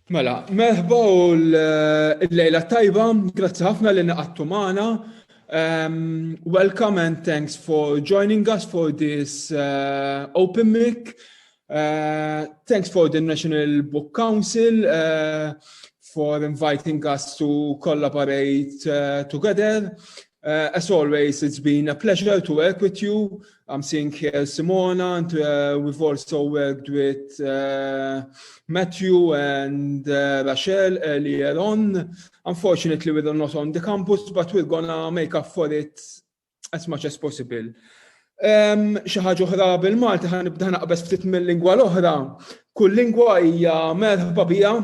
Mela, merħba u l-lejla tajba, grazzi ħafna li naqattu magħna. Welcome and thanks for joining us for this open mic. Thanks for the National Book Council for inviting us to collaborate together. As always, it's been a pleasure to work with you. I'm seeing here Simona, and we've also worked with Matthew and Rachel earlier on. Unfortunately, we're not on the campus, but we're gonna make up for it as much as possible. Xi ħaġa oħra bil-Malti ħanibda naqbes ftit mill-lingwa l-oħra. Kull lingwa hija merħba biha.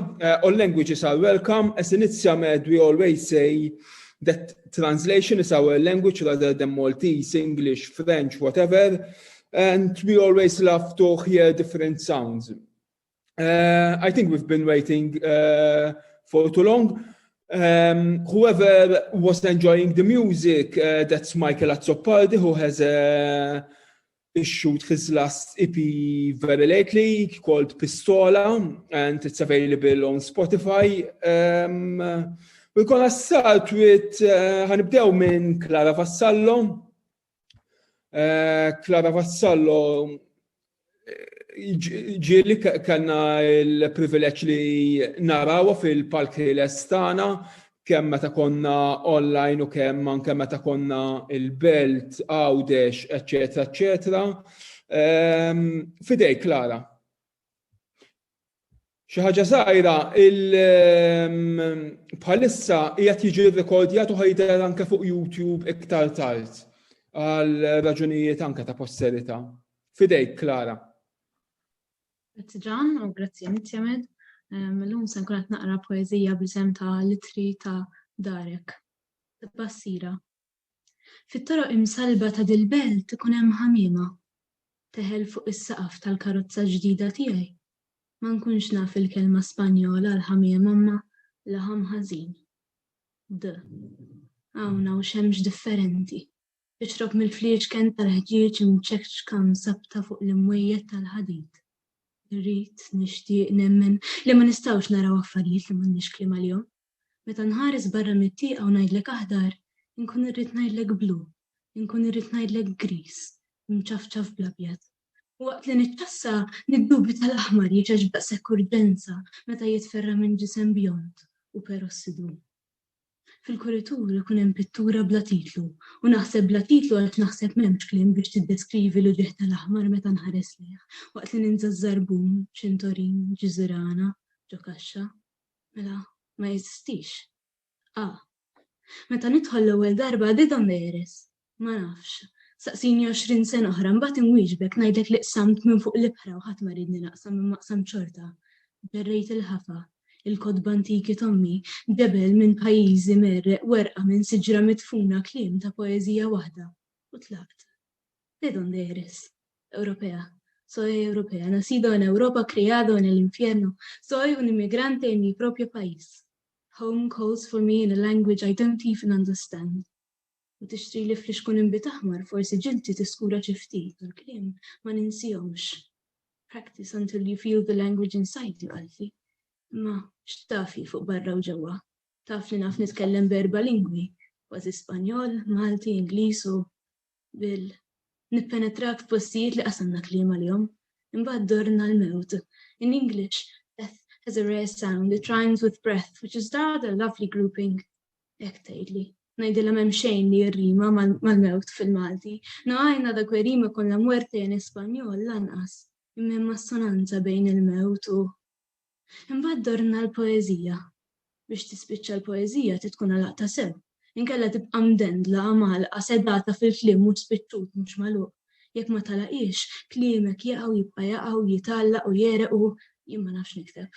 All languages are welcome. As in Itziamed, we always say that translation is our language rather than Maltese, English, French, whatever. And we always love to hear different sounds. I think we've been waiting for too long. Whoever was enjoying the music, that's Michael Azzopardi, who has issued his last EP very lately called Pistola, and it's available on Spotify. We're gonna start with ħanibdew minn Clara Vassallo. Clara Vassallo ġieli kellna l-privileġġ li narawha fil-Palk Ħieles tagħna kemm meta konna online u kemm anke meta konna il-Belt, Għawdex, eċetera, eċetera. Fidej, Clara. Xi ħaġa żgħira bħalissa qiegħed jiġi rrekordjat u ħajder anke fuq YouTube iktar tard għal raġunijiet anke ta' posterità. Fidejk, Clara. Grazzi Ġan u grazzi Itziamed. Illum se nkun qed naqra poeżija bl-isem ta' Litri ta' Darek. Bassira. Fit-toroq imsalba ta' dil-belt ikun hemm ħamiema teħel fuq is-saqaf tal-karozza ġdida tiegħi. Ma nkunx naf il-kelma Spanjola l-ħamiema imma laħam ħażin. Hawn hawn xemx differenti. Ixrob mill-flieġ kien tal-ħġieġ imċekċka msabta fuq l-imwejjed tal-ħadid. Irrid nixtieq nemmen li ma nistgħux naraw affarijiet li m'għandniex kliem għalihom. Meta nħares barra mit-tieqa u ngħidlek aħdar, inkun irrid ngħidlek blu, inkun irrid ngħidlek gris, mċafċaf bl-abjad. Waqt li niċċassa niddubi tal-aħmar jiġaġ baqsek urġenza meta jitferra minn ġisem bjont u perossidu. Fil-kuritur ikun hemm pittura bla titlu u naħseb bla titlu għaliex naħseb m'hemmx kliem biex tiddeskrivi l-uġieħ tal-aħmar meta nħares lejh waqt li ninża żarbun, ċintorin, ġiżrana, ġokaxxa. Mela ma jeżistix. Meta nidħol l-ewwel darba didhom eres. Ma nafx. Saqsini 20 sena oħra mbagħad inwieġbek ngħidlek li qsamt minn fuq l-ibħra u ħadd ma ridni naqsam minn maqsam xorta. Ġerrejt il-ħafa, il-kodba antiki tommi, debel minn pajjiżi merreq, werqa minn siġra mitfuna kliem ta' poeżija waħda. U tlaqt. ¿De dónde eres? Europea. Soy europea, nacido en Europa, criado en el infierno. Soy un inmigrante en mi propio país. Home calls for me in a language I don't even understand. U tixtri li fl-ixkun imbit aħmar forsi ġilti tiskura ċi ftit u l-kliem ma ninsihomx. Practice until you feel the language inside you, għalti. Ma x'tafi fuq barra u ġewwa. Taf li naf nitkellem b'4 lingwi, kważi Spanjol, Malti, Ingliż u nippenetrak f'postijiet li qasamna kliem għalihom. Imbagħad dorna l-mewt. In English, death has a rare sound. It rhymes with breath, which is rather a lovely grouping. Hekk tgħidli. Ngħidilha m'hemm xejn li jirrima mal-mewt fil-Malti. No għajna dak rima con la muerte in Espanjol lanqas. Imma hemm assonanza bejn il-mewt u. Imbagħad dorna l-poeżija. Biex tispiċċa l-poeżija tkun għalaqta sew. Inkella tibqa' mdendla malqa sedata fil-kliem mhux spiċċut mhux magħluq. Jekk ma talaqix, kliemek jibqa' jaqgħu jitgħallaq u jereq u jien ma nafx nikteb.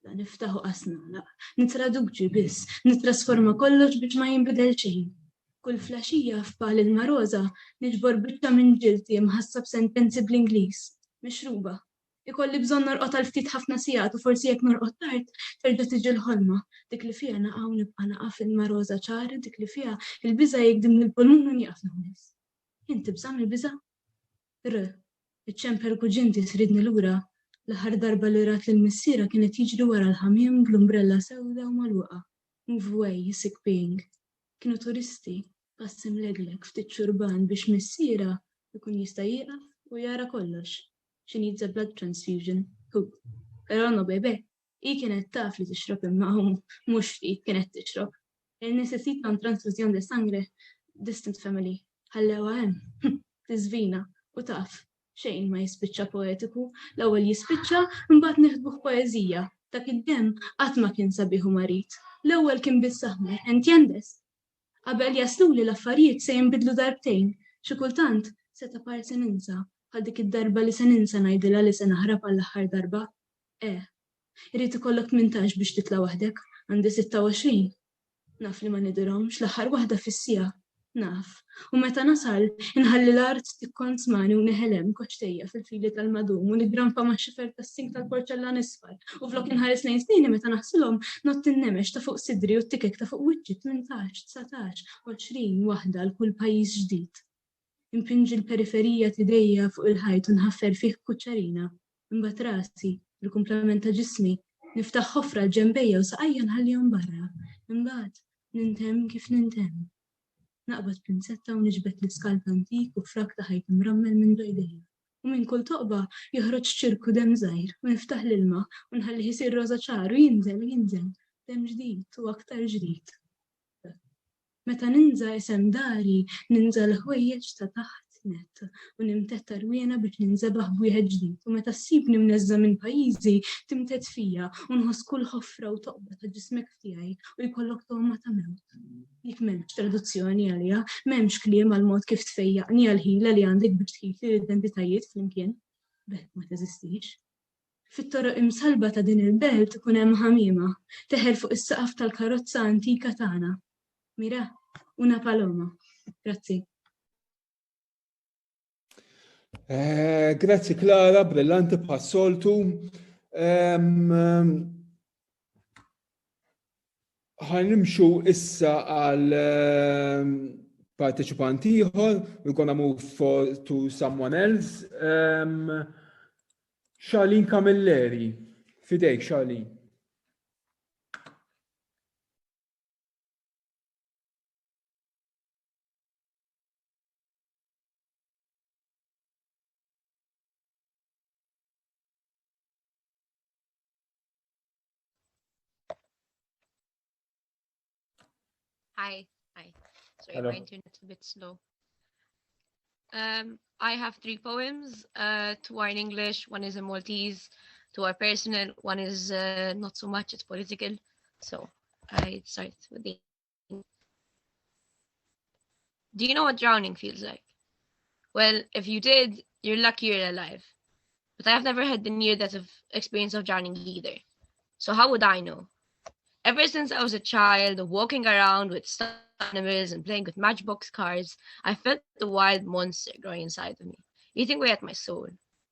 Da niftaħu qasna, nitraduċi biss, nitrasforma kollox biex ma jinbidel xejn. Kull flaxija f'pal il-maroza niġbor biċċa minn ġilti mħassab sentenzi bl-Ingliż, mixruba. Ikolli bżonn norqod għal ftit ħafna sigħat u forsi jekk norqod tard terġa' tiġi l-ħolma. Dik li fiha naqgħu nibqa' naqa' fil-maroza ċari, dik li fiha il-biża' jgħiddim lill-pulmun u nieqaf nies. Inti bżamm il-biża'? Iċċemper kuġinti tridni lura L-aħħar darba li rat lill-missiera kienet jiġri wara l-ħamiem bl-umbrella sewda u magħluqa. Move away, sick being. Kienu turisti, qassim leglek ftit xurban biex missiera ikun jista' jieqaf u jara kollox. She needs a blood transfusion. Hu. Però no bebe, hi kienet taf li tixrob imma mhux ftit kienet tixrob. Il-necessita un transfusion de sangre, distant family. Ħallewa hemm, tiżvina u taf. Xejn ma jispiċċa poetiku, l-ewwel jispiċċa mbagħad nieħduh poeżija. Dak id-demm qatt ma kien sabiħ u marit. L-ewwel kien biss aħmar, entiendes? Qabel jasluli l-affarijiet se jinbidlu darbtejn. Xi kultant seta' parsi ninsa bħal dik id-darba li se ninsa ngħidilha li se naħrab għall-aħħar darba. Irid ikollok 18 biex titla' waħdek, għandi 26. Naf li ma nidirhomx l-aħħar waħda fis-sija. Naf. U meta nasal, inħalli l-art tikkont smani u neħelem koċtejja fil-fili tal-madum u nigrampa ma' xifer tas-sink tal-porċellan isfar. U flok inħares lejn snini meta naħsilhom not innemex ta' fuq sidri u t-tikek ta' fuq wiċċi 18, 19, 20 waħda l-kull pajjiż ġdid. Impinġi l-periferija tidejja fuq il-ħajt u nħaffer fih kuċċarina. Imbagħad rasi, il-kumplament ta' ġismi, niftaħ ħofra l-ġembejja u saqajja nħallihom barra. Imbagħad nintem kif nintem. Naqbad pinsetta u niġbed l-iskalp antik u frak ta' ħajt mrammel minn dojdejja. U minn kull toqba joħroġ ċirku dem żgħir u niftaħ l-ilma u nħallih isir roża ċar u jinżel dem ġdid u aktar ġdid. Meta ninża isem dari, ninża l-ħwejjeġ ta' taħt net u nimtet tarwiena biex ninżebaħ b'wieħed ġdid u meta ssibni mneżża minn pajjiżi timtet fija u nħoss kull ħofra u toqba ta' ġismek tiegħi u jkollok toħma ta' mewt. Dik m'hemmx traduzzjoni għaliha, m'hemmx kliem għal mod kif tfejjaqni għall-ħila li għandek biex tħid l-identitajiet flimkien. B'hekk ma teżistix. Fit-toroq imsalba ta' din il-belt ikun hemm ħamiema teħel fuq is-saqaf tal-karozza antika tagħna. Mira, una paloma. Grazzi. Grazzi Klara, brillanti bħas-soltu. Ħanimxu issa għal parteċipanti ieħor, we're gonna move to someone else. Charlene Camilleri, fidejk Charlene. Hi. Sorry, Hello. my internet's a bit slow. I have 3 poems. 2 are in English, 1 is in Maltese, 2 are personal, 1 is not so much, it's political. So I start with the... Do you know what drowning feels like? Well, if you did, you're lucky you're alive. But I have never had the near-death experience of drowning either. So how would I know? Ever since I was a child, walking around with stuffed animals and playing with matchbox cars, I felt the wild monster growing inside of me, eating away at my soul,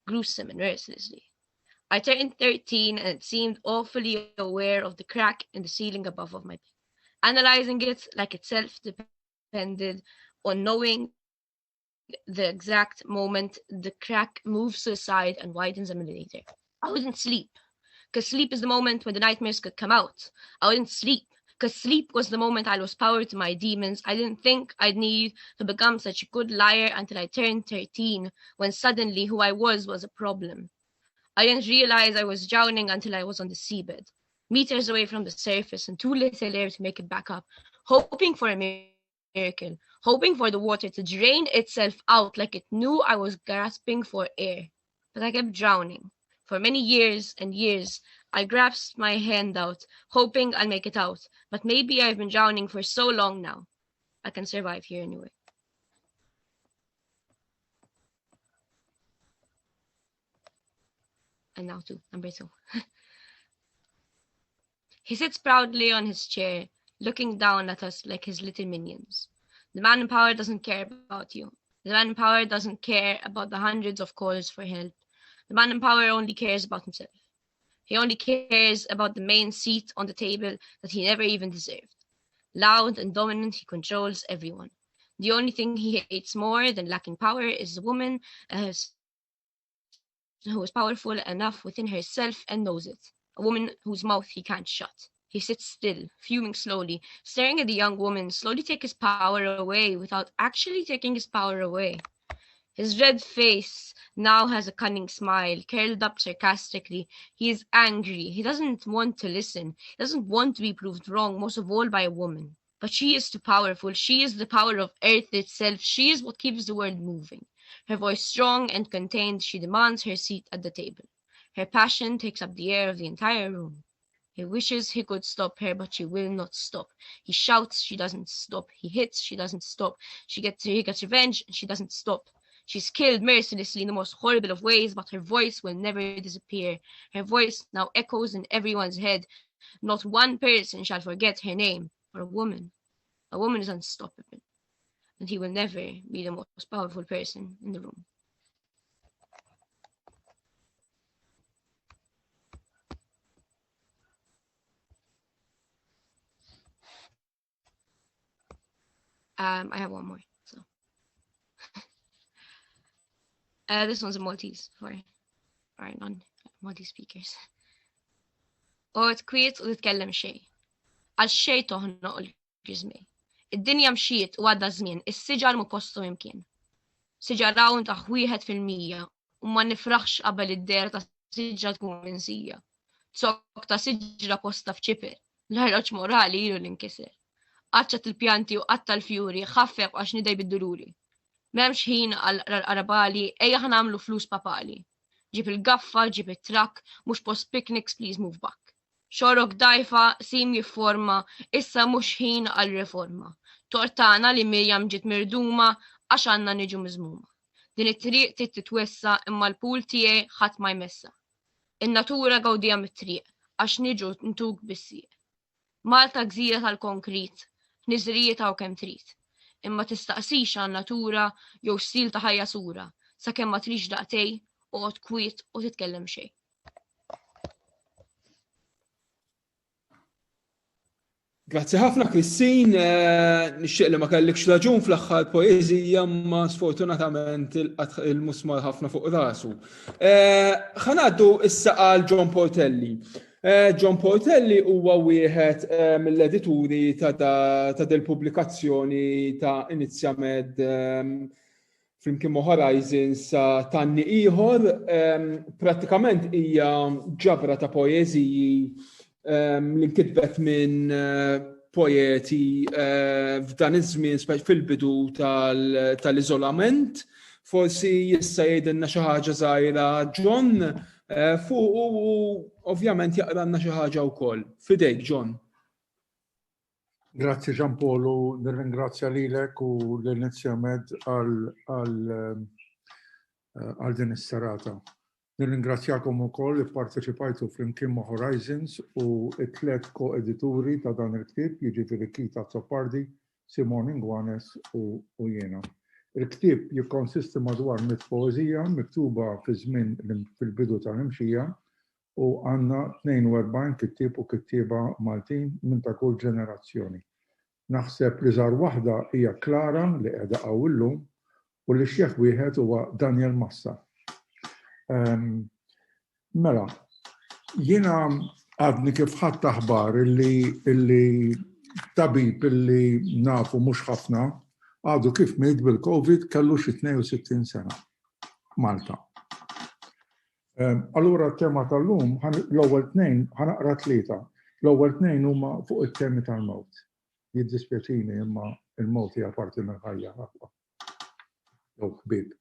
gruesome and mercilessly. I turned 13 and it seemed awfully aware of the crack in the ceiling above of my bed, analyzing it like itself depended on knowing the exact moment the crack moves to the side and widens a millimeter. I wouldn't sleep. Because sleep is the moment when the nightmares could come out. I wouldn't sleep, because sleep was the moment I lost power to my demons. I didn't think I'd need to become such a good liar until I turned 13, when suddenly who I was a problem. I didn't realize I was drowning until I was on the seabed, meters away from the surface and too little air to make it back up, hoping for a miracle, hoping for the water to drain itself out like it knew I was gasping for air. But I kept drowning. For many years and years, I grasped my hand out, hoping I'll make it out. But maybe I've been drowning for so long now. I can survive here anyway. And now number 2. He sits proudly on his chair, looking down at us like his little minions. The man in power doesn't care about you. The man in power doesn't care about the hundreds of calls for help. The man in power only cares about himself. He only cares about the main seat on the table that he never even deserved. Loud and dominant, he controls everyone. The only thing he hates more than lacking power is a woman who is powerful enough within herself and knows it. A woman whose mouth he can't shut. He sits still, fuming slowly, staring at the young woman slowly take his power away without actually taking his power away. His red face now has a cunning smile, curled up sarcastically. He is angry. He doesn't want to listen. He doesn't want to be proved wrong, most of all by a woman. But she is too powerful. She is the power of earth itself. She is what keeps the world moving. Her voice strong and contained, she demands her seat at the table. Her passion takes up the air of the entire room. He wishes he could stop her, but she will not stop. He shouts, she doesn't stop. He hits, she doesn't stop. He gets revenge, and she doesn't stop. She's killed mercilessly in the most horrible of ways, but her voice will never disappear. Her voice now echoes in everyone's head. Not one person shall forget her name. For a woman is unstoppable, and he will never be the most powerful person in the room. I have one more. So this one's a Maltese for our non-Maltese speakers. U tkwiet u titkellem xej. Għal xej toħna u l-ġizmi. Id-dinja mxiet u għadda żmien, is-siġar mu postu imkien. Siġar rawn ta' 1% u ma nifraħx qabel id-der ta' siġra tkun minsija. Zokk ta' siġra posta f'ċiper, l-ħarroġ morali ilu l-inkiser. Qaċċat il-pjanti u qatta l-fjuri, ħaffef għax nidej bid-dururi. M'hemmx ħin għal-arabali, ejja ħanamlu flus papali. Ġib il-gaffa, ġib it-trak, mhux post picnics, please move back. Xorok dajfa, sim jifforma, issa mhux ħin għal-reforma. Tortana li Mirjam ġiet mirduma għax għandna niġu miżmuma. Din it-triq trid titwessa imma l-pool tiegħi ħadd ma jmessa. In-natura gawdija mit-triq għax niġu ntug bis-sieq. Malta gżira tal-konkrit, niżrijiet hawn kemm trid. Imma tistaqsix għan-natura jew stil ta' ħajja sura, sakemm ma trix daqtej oqgħod kwiet u titkellem xejn. Grazzi ħafna Kristin, nixtieq li ma kellikx raġun fl-aħħar poeżija ma sfortunatament il-musmar ħafna fuq rasu. Ħanaddu issa għal John Portelli. John Portelli huwa wieħed mill-edituri ta' del pubblikazzjoni ta' inizjament flimkien ma' Horizons tanni ieħor, prattikament hija ġabra ta' poeżiji li nkitbet minn poeti f'dan iż-żmien fil-bidu tal-iżolament. Forsi jista' jgħidilna xi ħaġa żgħira John fuq u ovvjament jaqranna xi ħaġa wkoll. Fidejk, John. Grazzi Gianpolo, nirringrazzja lilek u l-inizjament għal din is-serata. Nirringrazzjakom ukoll li pparteċipajtu flimkien ma' Horizons u t-tliet ko-edituri ta' dan il-ktieb, jiġifieri Kita Zoppardi, Simon Ingwanes u jiena. Il-ktieb jikkonsisti madwar 100 poeżija miktuba fi żmien fil-bidu tal-imxija u għandna 42 kittieb u kittieba Maltin minn ta' kull ġenerazzjoni. Naħseb li żgħar waħda hija Klara li qiegħda hawn illum u li xjef wieħed huwa Daniel Massa. Mela, jiena għadni kif ħadd aħbar illi tabib illi nafu mhux ħafna għadu kif miet bil-Covid kellu xi 62 sena. Malta. Allura t-tema tal-lum, l-ewwel tnejn ħanaqra tlieta. L-ewwel tnejn huma fuq it-temi tal-mewt. Jiddispjaċini imma il-mewt hija parti mill-ħajja ħafna. Jew ħbieb.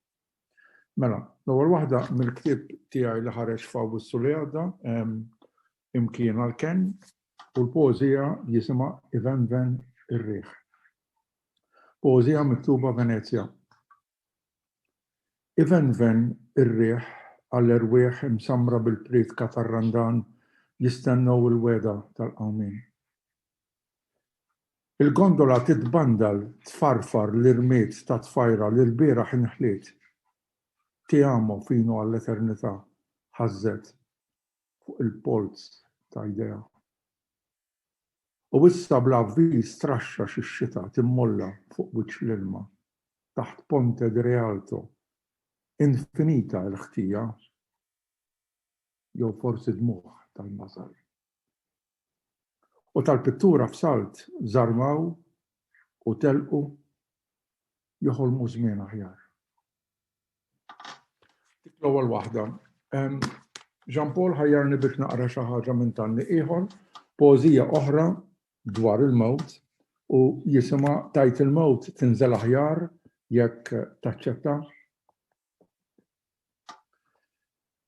Mela, l-ewwel waħda mill-ktieb tiegħi li ħareġ f'Awwissu li għadda imkien għal-Ken u l-poeżija jisimha Ivenven ir-riħ. Poeżija miktuba Venezja. Ivenven ir-riħ għall-erwieħ imsamra bil-pritka tar-randan jistennew il-weda tal-qawmien. Il-gondola titbandal tfarfar l-irmiet ta' tfajra li l-bieraħ inħliet. Ti amo fino għall-eternità ħażet fuq il-polz ta' idea. U issa bla avviż straxxa xix-xita timmolla fuq wiċċ l-ilma taħt Ponte di Rialto. Infinita l-ħtija jew forsi dmuħ tal-masar. U tal-pittura f'Salt żarmaw u telqu joħolmu żmien aħjar. Dik l-ewwel waħda. Jean Paul ħajjarni biex naqra xi ħaġa minn tanni ieħor, poeżija oħra dwar il-mewt u jisimha tajt il-mewt tinżel aħjar jekk taċċetta.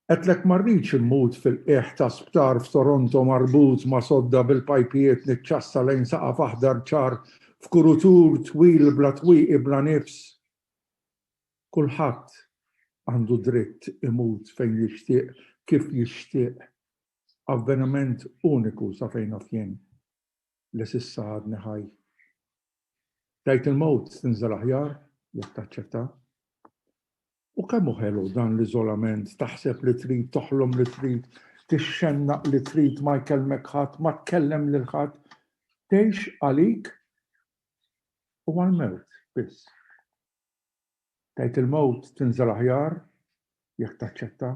Għetlek marriċ immut fil-qieħ ta' sptar f'Toronto marbut ma' sodda bil-pajpijiet nitċassa lejn saqaf aħdar ċar f'kurutur twil bla twieqi bla nifs. Kulħadd għandu dritt imut fejn jixtieq kif jixtieq. Avveniment uniku sa fejn jien li s'issa għadni ħaj. Tajt il-mewt tinżel aħjar jekk taċċetta. U kemm ħelu dan l-iżolament, taħseb li trid toħlom li trid, tixxennaq li trid ma jkellmek ħadd, ma tkellem lil ħadd, tgħix għalik u għall-mewt biss. Tajt il-mewt tinżel aħjar jekk taċċetta.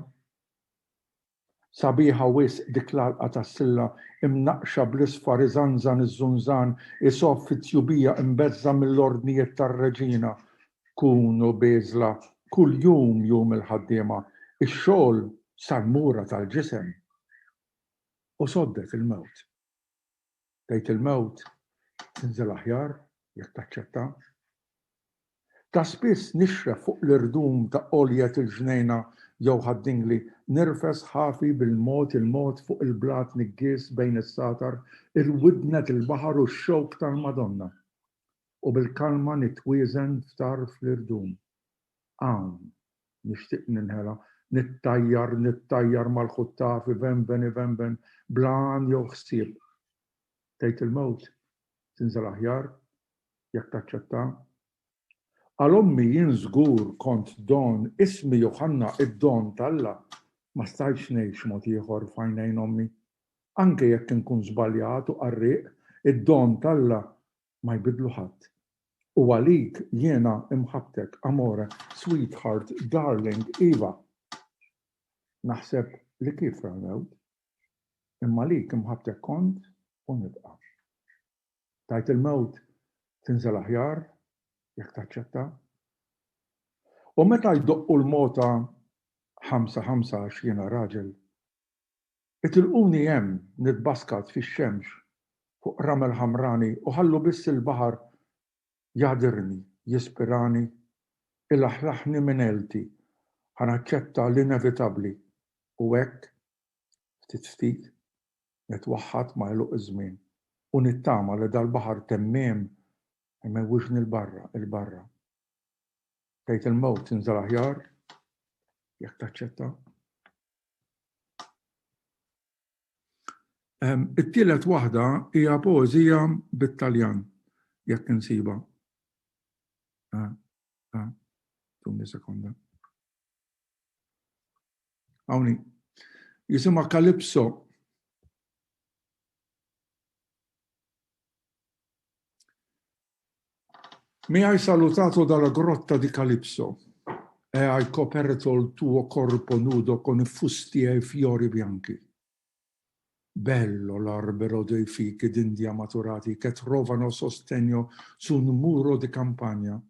Sabiħa wisq dik l-għalqa tas-silla imnaqxa bl-isfar iżanżan iż-żunżan isoff fit-tjubija imbezza mill-ordnijiet tar-reġina. Kunu beżla kull jum il-ħaddiema, ix-xogħol sar-mura tal-ġisem. U soddet il-mewt. Tgħid il-mewt tinżel aħjar jekk taċċetta. Ta' spiss nixref fuq l-irdum ta' qoljet il-ġnejna jew ħaddingli nirfes ħafi bil-mod fuq il-blat niggies bejn is-satar, irwidnet il-baħar u x-xewk tal-Madonna. U bil-kalma nitwieżen ftar fl-irdum. Hawn nixtieq ninħela, nittajjar mal-ħuttafi vemben, blan jew ħsieb. Tgħid il-mewt tinżel aħjar jekk taċċetta. Għal ommi jien żgur kont don ismi Joħanna id-don tal-Alla ma stajtx ngħix mod ieħor f'għajnejn ommi. Anke jekk inkun żbaljat u qarrieq, id-don tal-Alla ma jbidlu ħadd. U għalik jiena imħabtek, amore, sweetheart, darling, Iva. Naħseb li kif ramewt, imma għalik imħabtek kont u nibqa. Tajt il-mewt tinżel aħjar jekk taċċetta. U meta jdoqqu l-mota 5 għax jiena raġel, itilquni hemm nitbaskat fix-xemx fuq ramel ħamrani u ħallu biss il-baħar jadirni, jispirani, ilaħlaħni minn elti, ħanaċċetta l-inevitabbli u hekk ftit nitwaħħad ma' jluq iż-żmien u nittama li dal-baħar temmiem imewwixni il-barra. Tgħid il-mewt tinżel aħjar jekk taċċetta. It-tielet waħda hija poeżija bit-Taljan jekk insiba. Tumni sekonda. Hawnhi. Jisimha Kalipso. Mi hai salutato dalla grotta di Calipso e hai coperto il tuo corpo nudo con fusti e fiori bianchi. Bello l'albero dei fichi d'India maturati che trovano sostegno su un muro di campagna,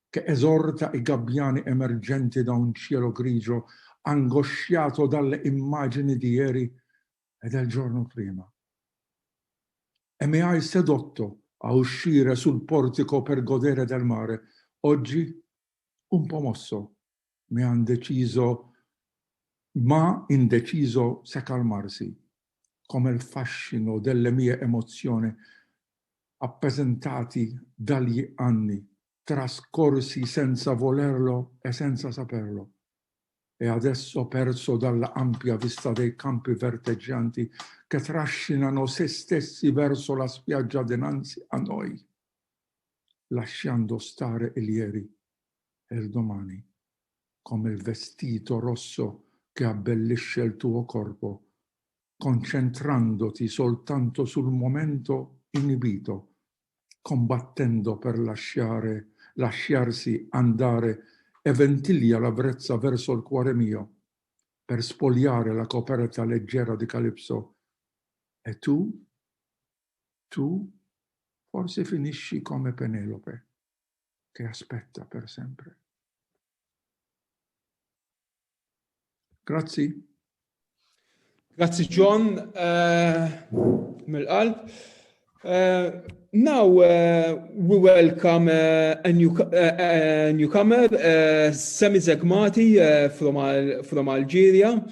che esorta i gabbiani emergenti da un cielo grigio, angosciato dalle immagini di ieri e del giorno prima. E mi hai sedotto a uscire sul portico per godere del mare. Oggi, un po' mosso, ma indeciso se calmarsi, come il fascino delle mie emozioni, appesantati dagli anni, trascorsi senza volerlo e senza saperlo, e adesso perso dalla ampia vista dei campi verteggianti che trascinano se stessi verso la spiaggia dinanzi a noi, lasciando stare il ieri e il domani, come il vestito rosso che abbellisce il tuo corpo, concentrandoti soltanto sul momento inibito, combattendo per lasciarsi andare e ventiglia la brezza verso il cuore mio, per spogliare la coperta leggera di Calypso. E tu forse finisci come Penelope, che aspetta per sempre. Grazie. Grazie, John. Mill-qalb. Now we welcome a newcomer, Sami Zegmati from Algeria,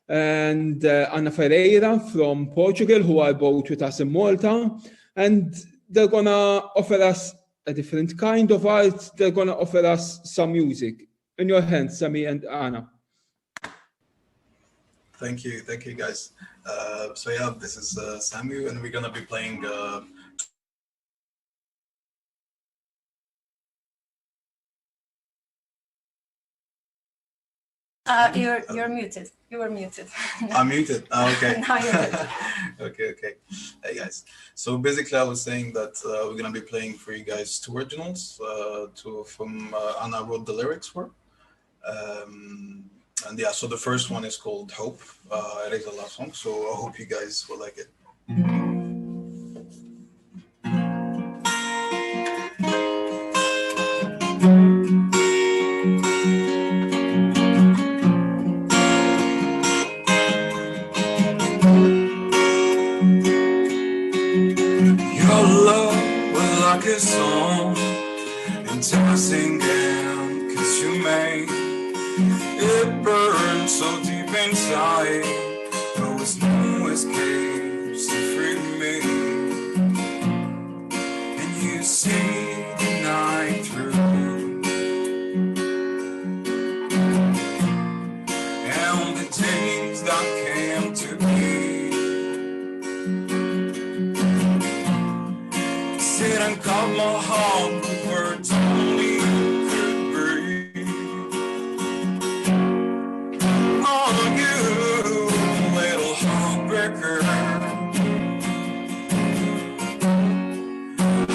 and Anna Ferreira from Portugal, who are both with us in Malta. And they're going to offer us a different kind of art. They're going to offer us some music. In your hands, Sami and Anna. Thank you guys. So yeah, this is Samu, and we're gonna be playing you're muted. You were muted. I'm muted. Oh, okay. Now you're muted. Okay. Hey guys. So basically, I was saying that we're gonna be playing for you guys two originals, from Anna wrote the lyrics for. And yeah, so the first one is called Hope. It is a love song, so I hope you guys will like it. Your love was like a song, enticing and consuming. It burned so deep inside, there was no escape to free me. And you see the night through, and the days that came to be. Sit and caught my heart with words only could breathe.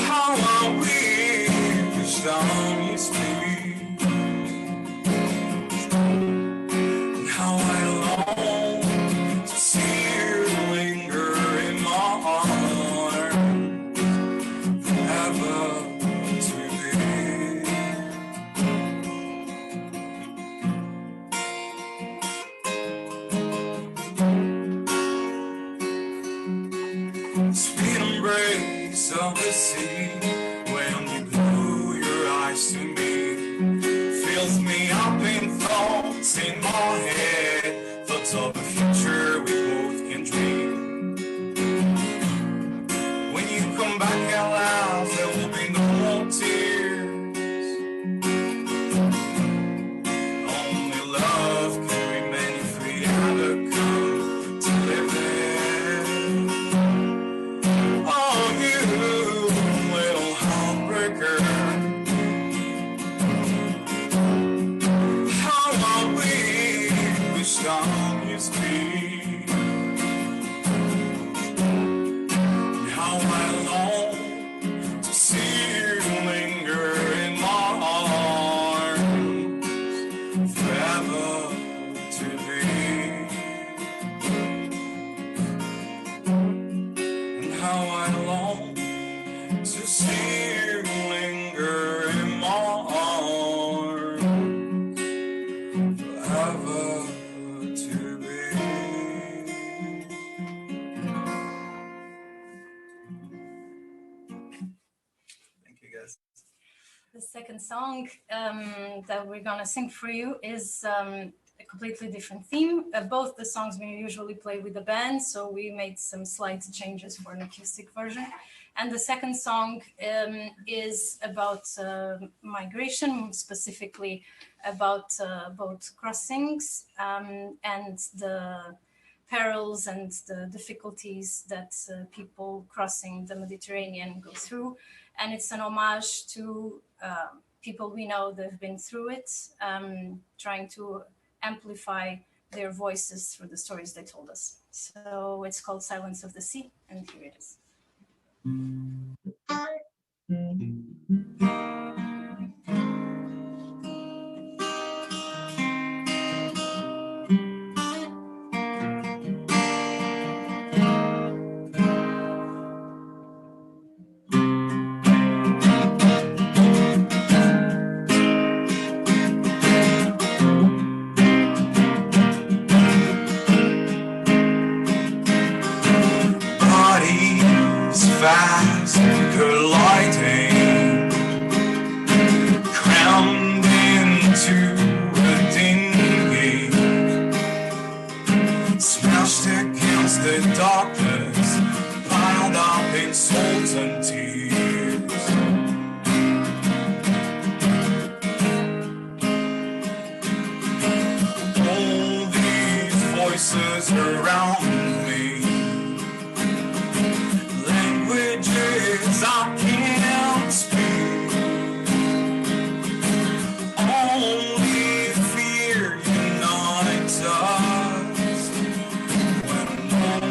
How I wish on you speak, and how I long to see you linger in my arms, forever to be. Sweet embrace of the sea, when you blew your eyes to me, fills me up in thoughts in my head, thoughts of a future we both can dream. When you come back at last, there will be no more tears. Only love can remain if we ever come to live there. On your speed, and how I long to see you linger in my arms, forever to be. And how I long to see you linger in my arms, forever. The second song that we're gonna sing for you is a completely different theme. Both the songs we usually play with the band, so we made some slight changes for an acoustic version. And the second song is about migration, specifically about boat crossings and the perils and the difficulties that people crossing the Mediterranean go through. And it's an homage to people we know that have been through it, trying to amplify their voices through the stories they told us. So it's called Silence of the Sea, and here it is. fast colliding, crammed into a dinghy, smashed against the darkness, piled up in salt and tears. All these voices around me, languages I can't speak, only fear unites us when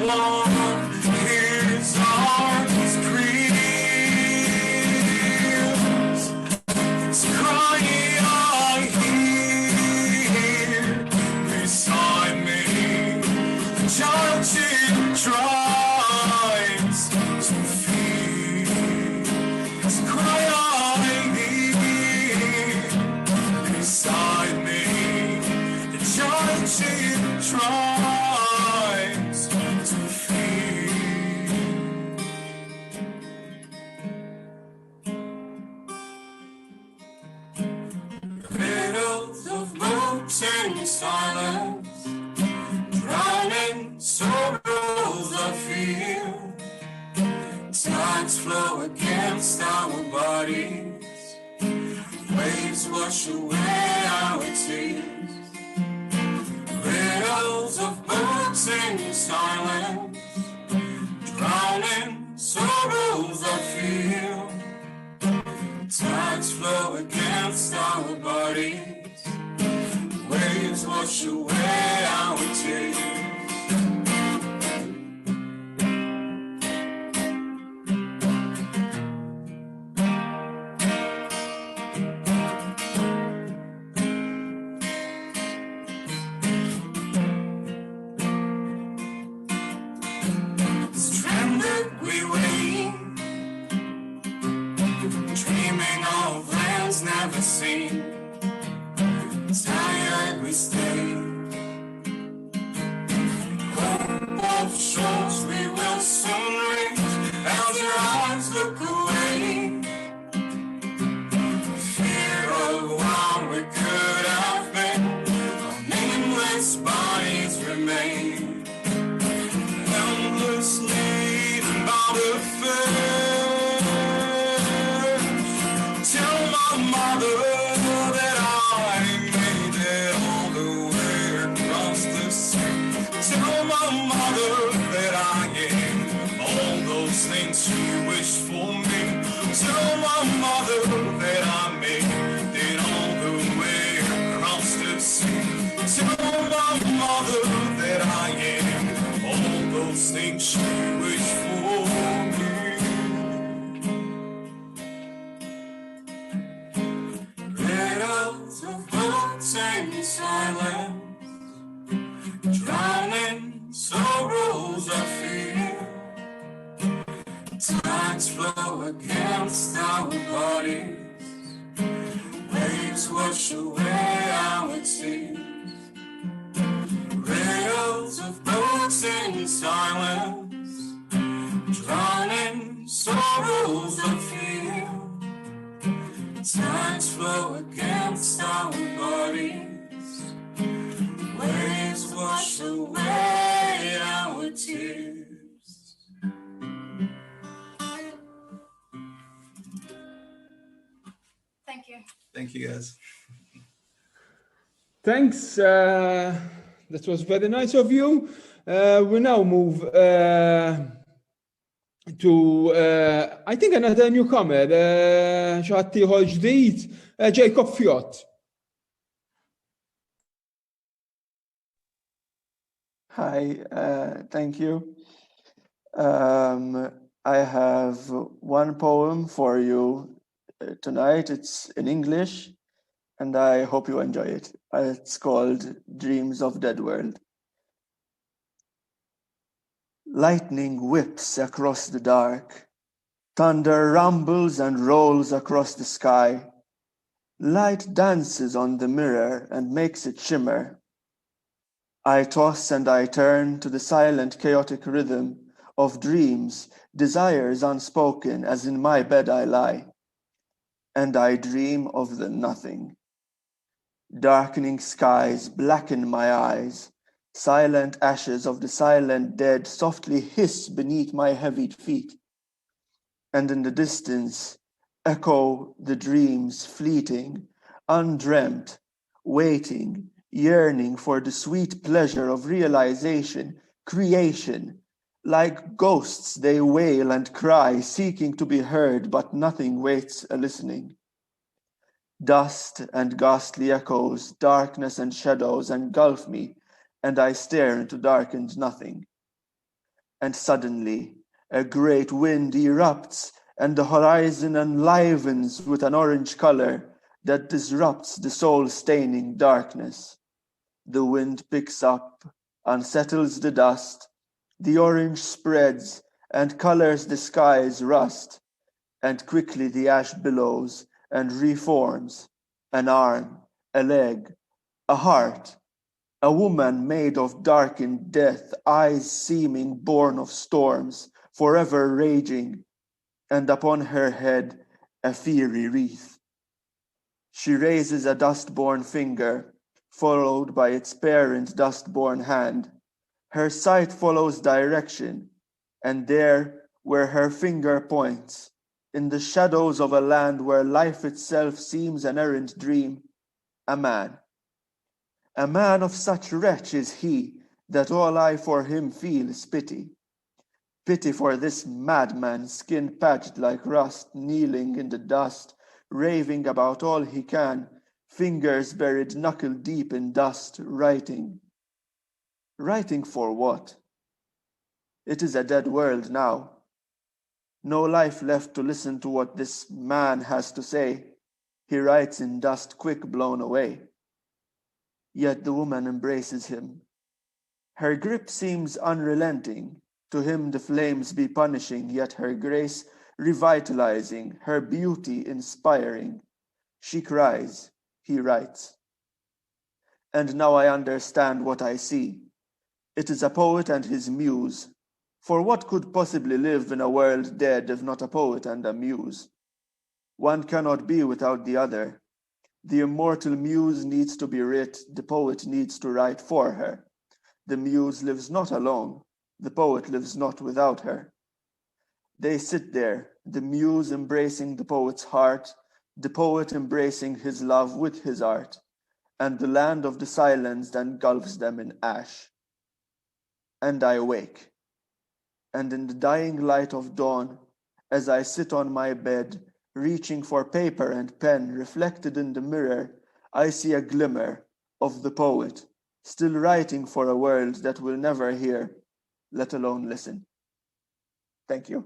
no one hears our screams. It's crying I hear beside me, the child she tries to feed. It's crying I hear beside me, the child she tries to feed. Riddles of boats in silence, drowning sorrows I feel. Tides flow against our bodies, waves wash away our tears. Riddles of boats in silence, drowning sorrows I feel. Tides flow against our bodies, waves wash away our tears. Stranded we wait, dreaming of lands never seen. Tired we stay, hope of shores we will soon reach as your eyes look away. Fear of what we could have been, our nameless bodies remain, endlessly about a fish. Tell my mother that I made it all the way across the sea. Tell my mother that I am all those things she wished for me. Tell my mother that I made it all the way across the sea. Tell my mother that I am all those things she wished for me. Riddles of boats in silence, drowning sorrows I feel. Tides flow against our bodies, waves wash away our tears. Riddles of boats in silence, drowning sorrows I feel. Tides flow against our bodies, waves wash away our tears. Thank you. Thank you, guys. Thanks. That was very nice of you. We now move to, I think, another newcomer, xaħat ieħor ġdid, Jacob Fjott. Hi, thank you. I have one poem for you tonight. It's in English, and I hope you enjoy it. It's called Dreams of Dead World. Lightning whips across the dark. Thunder rumbles and rolls across the sky. Light dances on the mirror and makes it shimmer. I toss and I turn to the silent, chaotic rhythm of dreams, desires unspoken, as in my bed I lie, and I dream of the nothing. Darkening skies blacken my eyes, silent ashes of the silent dead softly hiss beneath my heavy feet, and in the distance echo the dreams fleeting, undreamt, waiting, yearning for the sweet pleasure of realization, creation. Like ghosts they wail and cry, seeking to be heard, but nothing waits a listening. Dust and ghastly echoes, darkness and shadows engulf me, and I stare into darkened nothing. And suddenly a great wind erupts, and the horizon enlivens with an orange color that disrupts the soul-staining darkness. The wind picks up, unsettles the dust, the orange spreads and colors the sky's rust, and quickly the ash billows and reforms an arm, a leg, a heart, a woman made of darkened death, eyes seeming born of storms, forever raging, and upon her head a fiery wreath. She raises a dust-born finger, followed by its parent dust-born hand. Her sight follows direction, and there, where her finger points, in the shadows of a land where life itself seems an errant dream, a man. A man of such wretch is he, that all I for him feel is pity. Pity for this madman, skin patched like rust, kneeling in the dust, raving about all he can, fingers buried knuckle-deep in dust, writing. Writing for what? It is a dead world now. No life left to listen to what this man has to say. He writes in dust quick blown away. Yet the woman embraces him. Her grip seems unrelenting. To him the flames be punishing, yet her grace revitalizing, her beauty inspiring. She cries, he writes. And now I understand what I see. It is a poet and his muse. For what could possibly live in a world dead if not a poet and a muse? One cannot be without the other. The immortal muse needs to be writ, the poet needs to write for her. The muse lives not alone, the poet lives not without her. They sit there, the muse embracing the poet's heart, the poet embracing his love with his art, and the land of the silenced engulfs them in ash. And I wake, and in the dying light of dawn, as I sit on my bed, reaching for paper and pen, reflected in the mirror, I see a glimmer of the poet, still writing for a world that will never hear, let alone listen. Thank you.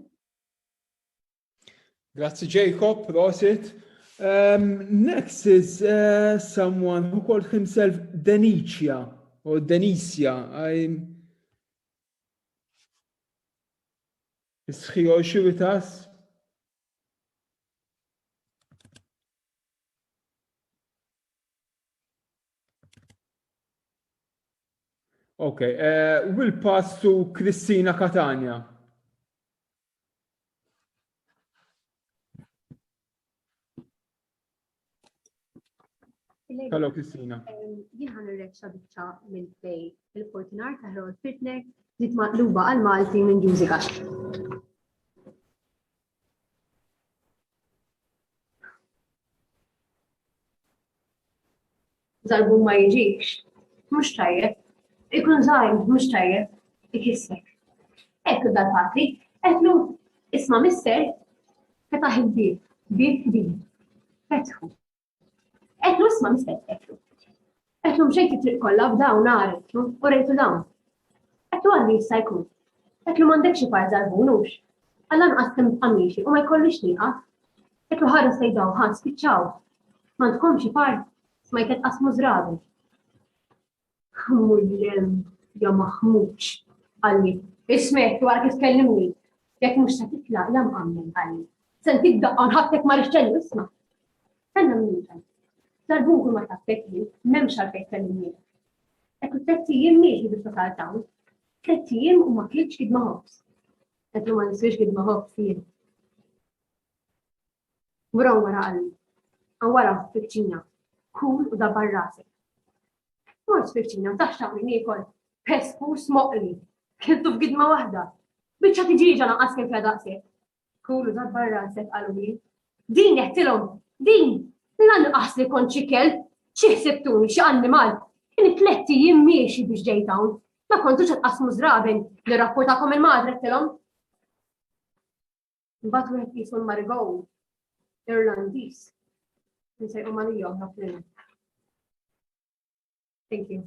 Grazie, Jacob. Prosit. Next is someone who called himself Denicia or Denicia. Is he also with us? Okay, we'll pass to Cristina Catania. Hello, Cristina. Jien ħan irreċċa biċċa mill-play il-Fortunar ta' Harold Fitner ġiet maqluba għal Malti minn Jużika. Żarbu ma jiġix, mhux tajjeb, ikun żgħir mhux tajjeb, ikissek. Hekk dal-patri, qedlu isma' mister fetaħ il-bieb, bieb kbir. Fetħu. Qedlu isma' mister qedlu. Qedlu mxejt it-triq kollha b'dawn għariftu u rejtu dawn. Qedlu għalli jista' jkun. Qedlu m'għandekx xi par żarbunux. Alla nqas kemm tqammixi u ma jkollix nieqaf. Qedlu ħares tgħidaw ħadd spiċċaw. M'għandkomx xi par ma jtqasmu żrabu. Mullem, ja maħmuċ, għalli. Ismek, wara kif tkellimni. Jekk mhux se titlaq la mqammel għalli. Sentik daqqa nħabbek ma rixxellu isma'. Tenna minni. Żarbunku ma taffekli, m'hemmx għalfejn tkellimni. Ekku 3 ijiem miexi bis-sokal tawn. 3 ijiem u ma klitx kid ma ħobbs. Qed ma niswix qid ma ħobb fien. Wara qalbi. Wara fikċina. Kull u dabbar rasek. Mort fikċina, dax tagħmel niekol. Pesku smoqli. Kiltu f'gidma waħda. Biċċa tiġiġa naqqas kien fiha daqshekk. Kull u dabbar rasek qalu li. Din jeħtilhom, din! Lanqas li kont xi kelb, xi ħsibtuni xi annimal. Kien it-tletti jimmiexi biex ġejt hawn. Ma kontux qed qasmu żraben li rapportakom il-madre tilhom. Mbagħad wieħed qisu l-Marigold, Irlandiż. Nsejqu Malija ħafna. Thank you.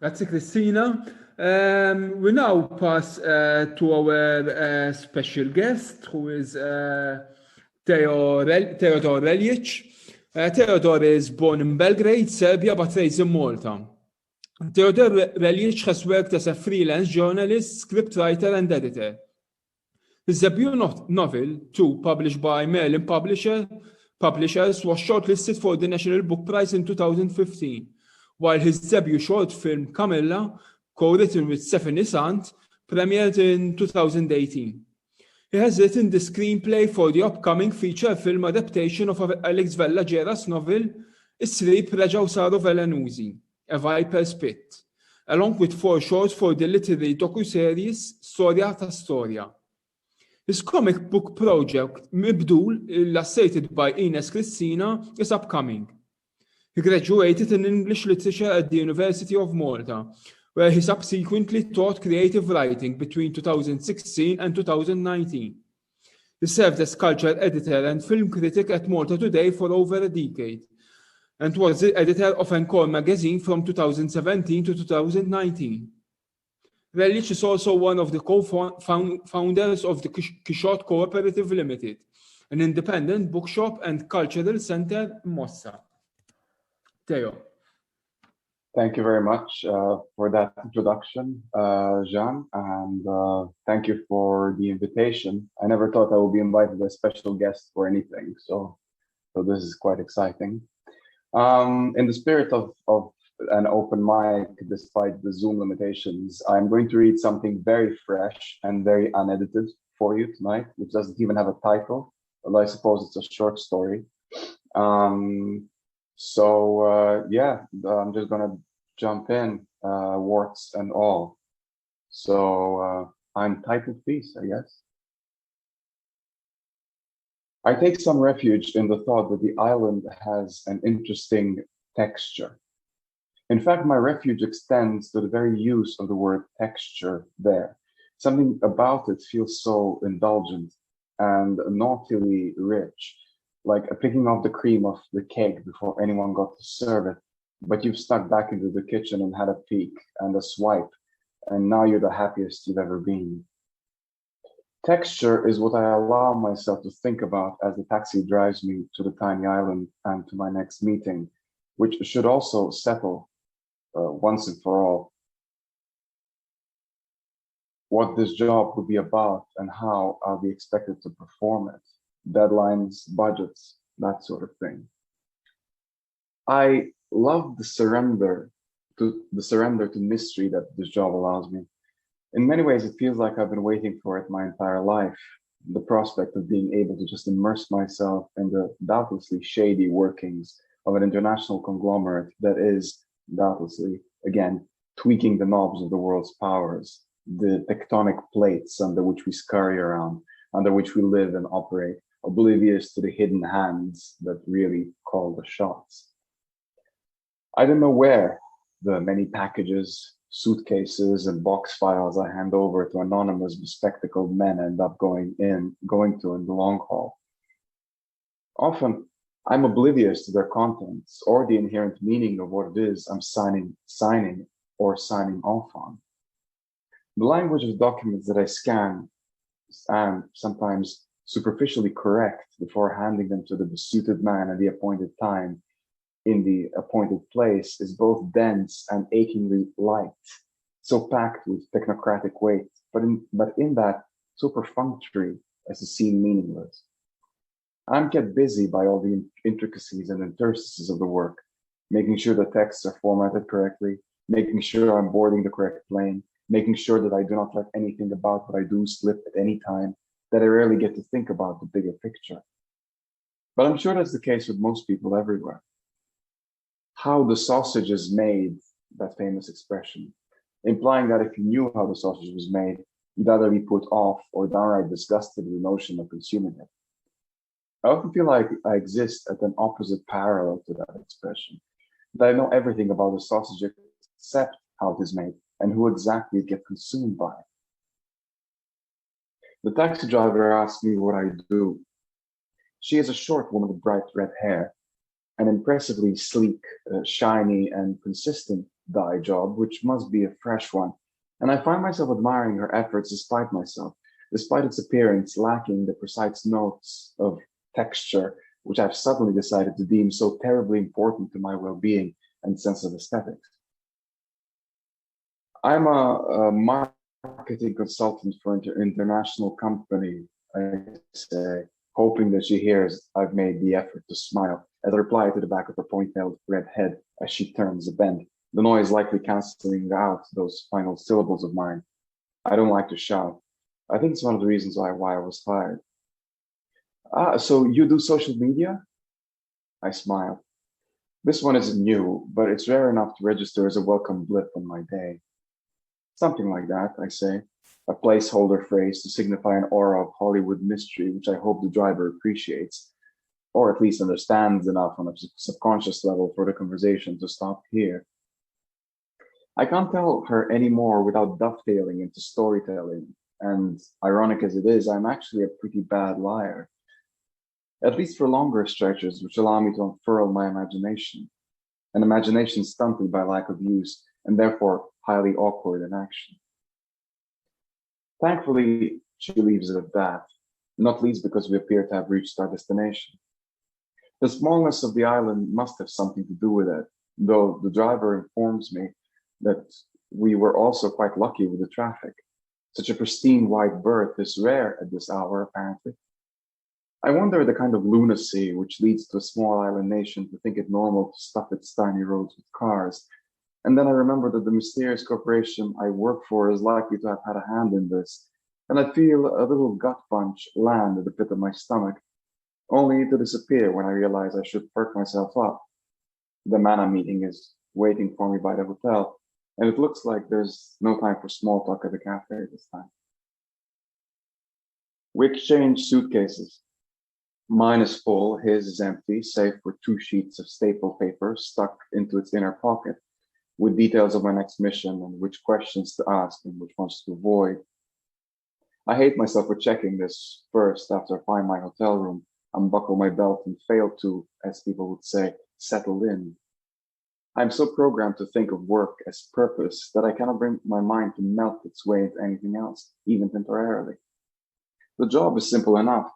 Grazie, Christina. We now pass to our special guest, who is Teodor Reljic. Teodor is born in Belgrade, Serbia, but raised in Malta. Teodor Reljic has worked as a freelance journalist, scriptwriter, and editor. His debut novel, too, published by Merlin Publishers, was shortlisted for the National Book Prize in 2015, while his debut short film, Camilla, co-written with Stephanie Sant, premiered in 2018. He has written the screenplay for the upcoming feature film adaptation of Alex Vella Ġera's novel, Is-srib reġgħu saru velenużi, A Viper's Pit, along with 4 shorts for the literary docu-series Storja ta' Storja. His comic book project, Mibdul, illustrated by Ines Christina, is upcoming. He graduated in English literature at the University of Malta, where he subsequently taught creative writing between 2016 and 2019. He served as culture editor and film critic at Malta Today for over a decade, and was the editor of Encore magazine from 2017 to 2019. Reljic is also one of the co-founders of the Quixote Cooperative Limited, an independent bookshop and cultural center in Mossa. Teo. Thank you very much for that introduction, Jean, and thank you for the invitation. I never thought I would be invited as a special guest for anything, so this is quite exciting. In the spirit of an open mic, despite the Zoom limitations, I'm going to read something very fresh and very unedited for you tonight, which doesn't even have a title, although I suppose it's a short story. Yeah, I'm just gonna jump in, warts and all. So I'm titled piece, I guess. I take some refuge in the thought that the island has an interesting texture. In fact, my refuge extends to the very use of the word texture there. Something about it feels so indulgent and naughtily rich, like a picking off the cream of the cake before anyone got to serve it, but you've snuck back into the kitchen and had a peek and a swipe, and now you're the happiest you've ever been. Texture is what I allow myself to think about as the taxi drives me to the tiny island and to my next meeting, which should also settle once and for all what this job would be about and how I'll be expected to perform it. Deadlines, budgets, that sort of thing. I love the surrender to mystery that this job allows me. In many ways, it feels like I've been waiting for it my entire life. The prospect of being able to just immerse myself in the doubtlessly shady workings of an international conglomerate that is doubtlessly, again, tweaking the knobs of the world's powers, the tectonic plates under which we scurry around, under which we live and operate, oblivious to the hidden hands that really call the shots. I don't know where the many packages, suitcases, and box files I hand over to anonymous bespectacled men end up going to in the long haul. Often, I'm oblivious to their contents or the inherent meaning of what it is I'm signing or signing off on. The language of documents that I scan and sometimes superficially correct before handing them to the besuited man at the appointed time in the appointed place is both dense and achingly light, so packed with technocratic weight, but in that so perfunctory as to seem meaningless. I'm kept busy by all the intricacies and interstices of the work, making sure the texts are formatted correctly, making sure I'm boarding the correct plane, making sure that I do not let anything about what I do slip at any time, that I rarely get to think about the bigger picture. But I'm sure that's the case with most people everywhere. How the sausage is made, that famous expression, implying that if you knew how the sausage was made, you'd either be put off or downright disgusted with the notion of consuming it. I often feel like I exist at an opposite parallel to that expression, that I know everything about the sausage except how it is made and who exactly it gets consumed by. The taxi driver asked me what I do. She is a short woman with bright red hair, an impressively sleek, shiny, and consistent dye job, which must be a fresh one. And I find myself admiring her efforts despite myself, despite its appearance lacking the precise notes of texture, which I've suddenly decided to deem so terribly important to my well-being and sense of aesthetics. I'm a marketing consultant for an international company, I say, hoping that she hears I've made the effort to smile as I reply to the back of her ponytailed red head as she turns a bend, the noise likely canceling out those final syllables of mine. I don't like to shout. I think it's one of the reasons why I was fired. So you do social media? I smiled. This one isn't new, but it's rare enough to register as a welcome blip on my day. Something like that, I say, a placeholder phrase to signify an aura of Hollywood mystery, which I hope the driver appreciates, or at least understands enough on a subconscious level for the conversation to stop here. I can't tell her anymore without dovetailing into storytelling, and ironic as it is, I'm actually a pretty bad liar. At least for longer stretches, which allow me to unfurl my imagination, an imagination stunted by lack of use, and therefore highly awkward in action. Thankfully, she leaves it at that, not least because we appear to have reached our destination. The smallness of the island must have something to do with it, though the driver informs me that we were also quite lucky with the traffic. Such a pristine white berth is rare at this hour, apparently. I wonder the kind of lunacy which leads to a small island nation to think it normal to stuff its tiny roads with cars. And then I remember that the mysterious corporation I work for is likely to have had a hand in this. And I feel a little gut punch land at the pit of my stomach, only to disappear when I realize I should perk myself up. The man I'm meeting is waiting for me by the hotel, and it looks like there's no time for small talk at the cafe this time. We exchange suitcases. Mine is full, his is empty, save for 2 sheets of staple paper stuck into its inner pocket, with details of my next mission and which questions to ask and which ones to avoid. I hate myself for checking this first after I find my hotel room, unbuckle my belt, and fail to, as people would say, settle in. I'm so programmed to think of work as purpose that I cannot bring my mind to melt its way into anything else, even temporarily. The job is simple enough.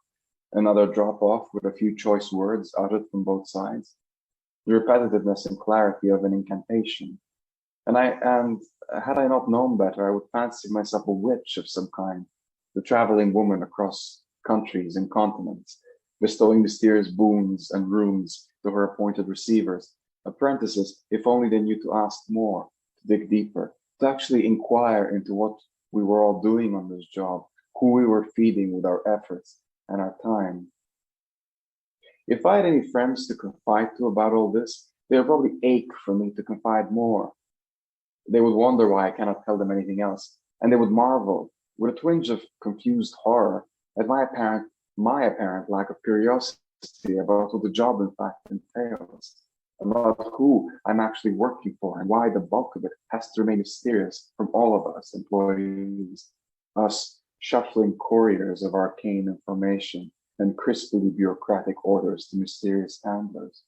Another drop-off with a few choice words uttered from both sides. The repetitiveness and clarity of an incantation. And had I not known better, I would fancy myself a witch of some kind, the traveling woman across countries and continents, bestowing mysterious boons and runes to her appointed receivers, apprentices, if only they knew to ask more, to dig deeper, to actually inquire into what we were all doing on this job, who we were feeding with our efforts and our time. If I had any friends to confide to about all this, they would probably ache for me to confide more. They would wonder why I cannot tell them anything else, and they would marvel, with a twinge of confused horror, at my apparent lack of curiosity about what the job in fact entails, about who I'm actually working for, and why the bulk of it has to remain mysterious from all of us employees, us shuffling couriers of arcane information and crisply bureaucratic orders to mysterious handlers.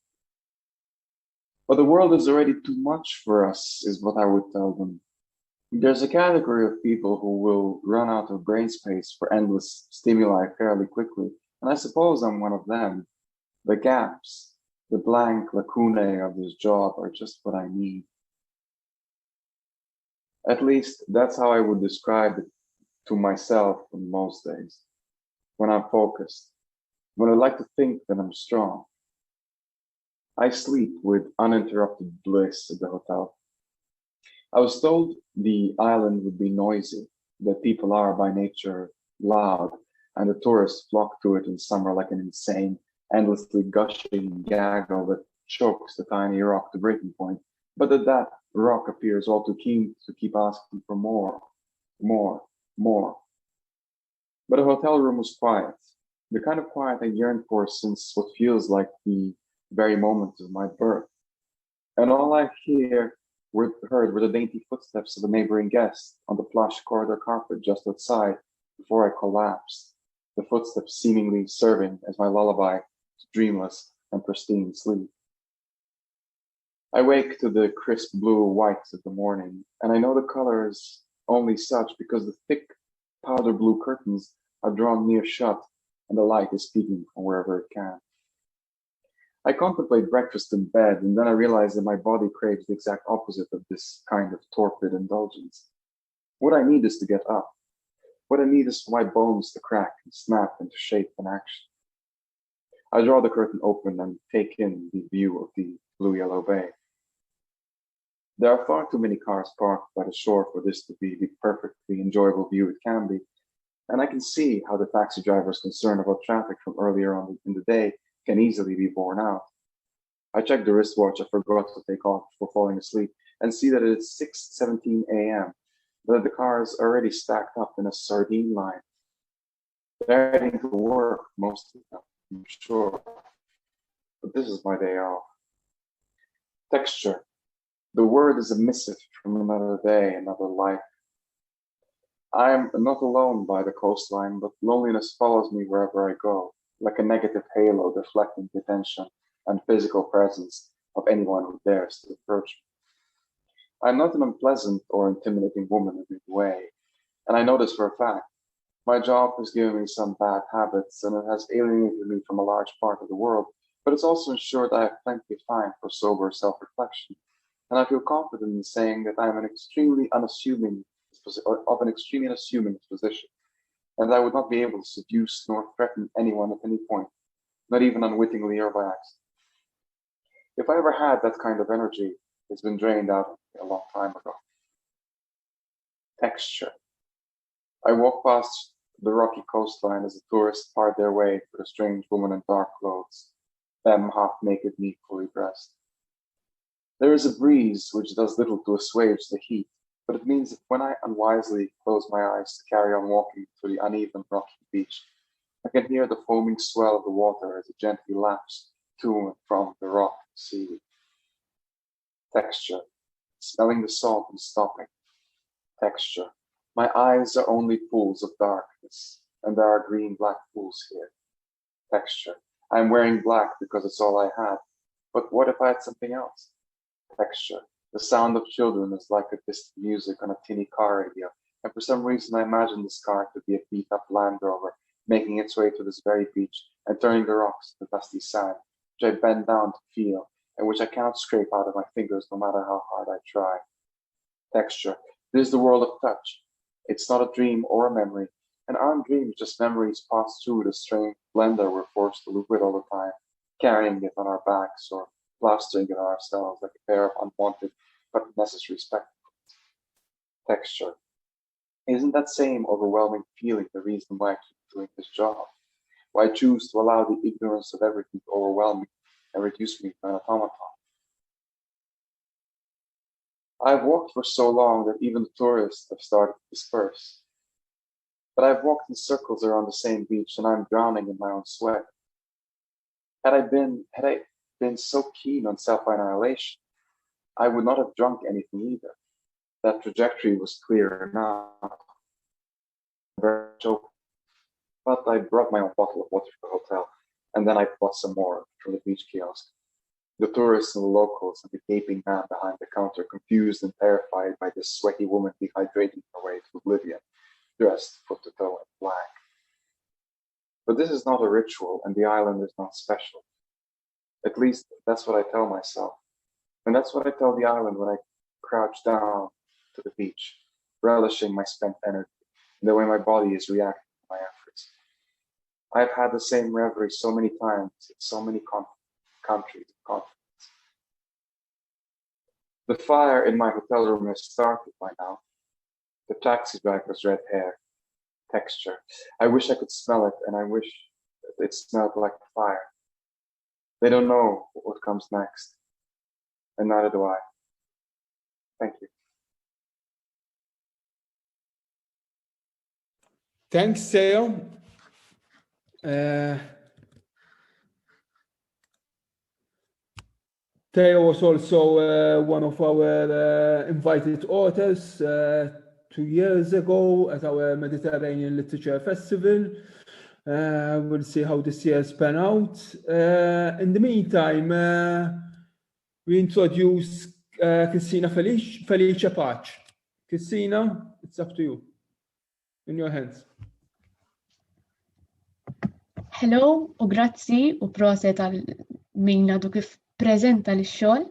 But the world is already too much for us, is what I would tell them. There's a category of people who will run out of brain space for endless stimuli fairly quickly, and I suppose I'm one of them. The gaps, the blank lacunae of this job are just what I need. At least that's how I would describe it to myself on most days, when I'm focused, when I like to think that I'm strong. I sleep with uninterrupted bliss at the hotel. I was told the island would be noisy, that people are by nature loud, and the tourists flock to it in summer like an insane, endlessly gushing gaggle that chokes the tiny rock to breaking point, but that rock appears all too keen to keep asking for more, more, more. But the hotel room was quiet, the kind of quiet I yearned for since what feels like the very moment of my birth. And all I heard were the dainty footsteps of a neighboring guest on the plush corridor carpet just outside before I collapsed, the footsteps seemingly serving as my lullaby to dreamless and pristine sleep. I wake to the crisp blue whites of the morning, and I know the color is only such because the thick powder blue curtains are drawn near shut and the light is peeking from wherever it can. I contemplate breakfast in bed, and then I realize that my body craves the exact opposite of this kind of torpid indulgence. What I need is to get up. What I need is for my bones to crack and snap into shape and action. I draw the curtain open and take in the view of the blue-yellow bay. There are far too many cars parked by the shore for this to be the perfectly enjoyable view it can be, and I can see how the taxi driver's concern about traffic from earlier on in the day can easily be borne out. I check the wristwatch I forgot to take off before falling asleep and see that it is 6:17 a.m., that the cars are already stacked up in a sardine line. They're heading to work, most of them, I'm sure, but this is my day off. Texture. The word is a missive from another day, another life. I am not alone by the coastline, but loneliness follows me wherever I go, like a negative halo deflecting the attention and physical presence of anyone who dares to approach me. I'm not an unpleasant or intimidating woman in any way, and I know this for a fact. My job has given me some bad habits, and it has alienated me from a large part of the world, but it's also ensured I have plenty of time for sober self-reflection. And I feel confident in saying that I am of an extremely unassuming disposition, and I would not be able to seduce nor threaten anyone at any point, not even unwittingly or by accident. If I ever had that kind of energy, it's been drained out of me a long time ago. Texture. I walk past the rocky coastline as the tourists part their way for a strange woman in dark clothes, them half-naked, me fully dressed. There is a breeze which does little to assuage the heat, but it means that when I unwisely close my eyes to carry on walking through the uneven rocky beach, I can hear the foaming swell of the water as it gently laps to and from the rock and seaweed. Texture. Smelling the salt and stopping. Texture. My eyes are only pools of darkness, and there are green-black pools here. Texture. I'm wearing black because it's all I had, but what if I had something else? Texture. The sound of children is like a distant music on a tinny car radio, and for some reason I imagine this car to be a beat-up Land Rover, making its way to this very beach and turning the rocks to dusty sand, which I bend down to feel, and which I cannot scrape out of my fingers no matter how hard I try. Texture. This is the world of touch. It's not a dream or a memory, and aren't dreams just memories passed through the strange blender we're forced to live with all the time, carrying it on our backs or plastering it on ourselves like a pair of unwanted but necessary spectacles. Texture. Isn't that same overwhelming feeling the reason why I keep doing this job? Why I choose to allow the ignorance of everything to overwhelm me and reduce me to an automaton? I've walked for so long that even the tourists have started to disperse. But I've walked in circles around the same beach and I'm drowning in my own sweat. Had I been so keen on self-annihilation, I would not have drunk anything either. That trajectory was clear enough. But I brought my own bottle of water to the hotel, and then I bought some more from the beach kiosk. The tourists and the locals and the gaping man behind the counter, confused and terrified by this sweaty woman dehydrating her way to oblivion, dressed foot to toe in black. But this is not a ritual, and the island is not special. At least that's what I tell myself. And that's what I tell the island when I crouch down to the beach, relishing my spent energy, and the way my body is reacting to my efforts. I've had the same reverie so many times in so many countries and continents. The fire in my hotel room has started by now. The taxi driver's red hair, texture. I wish I could smell it, and I wish it smelled like fire. They don't know what comes next, and neither do I. Thank you. Thanks, Theo. Theo was also one of our invited authors 2 years ago at our Mediterranean Literature Festival. We'll see how this year's pan out. In the meantime, we introduce Cristina Felice Pace. Cristina, it's up to you. In your hands. Hello, u grazzi u proset għal-min għadu kif prezenta l-xol.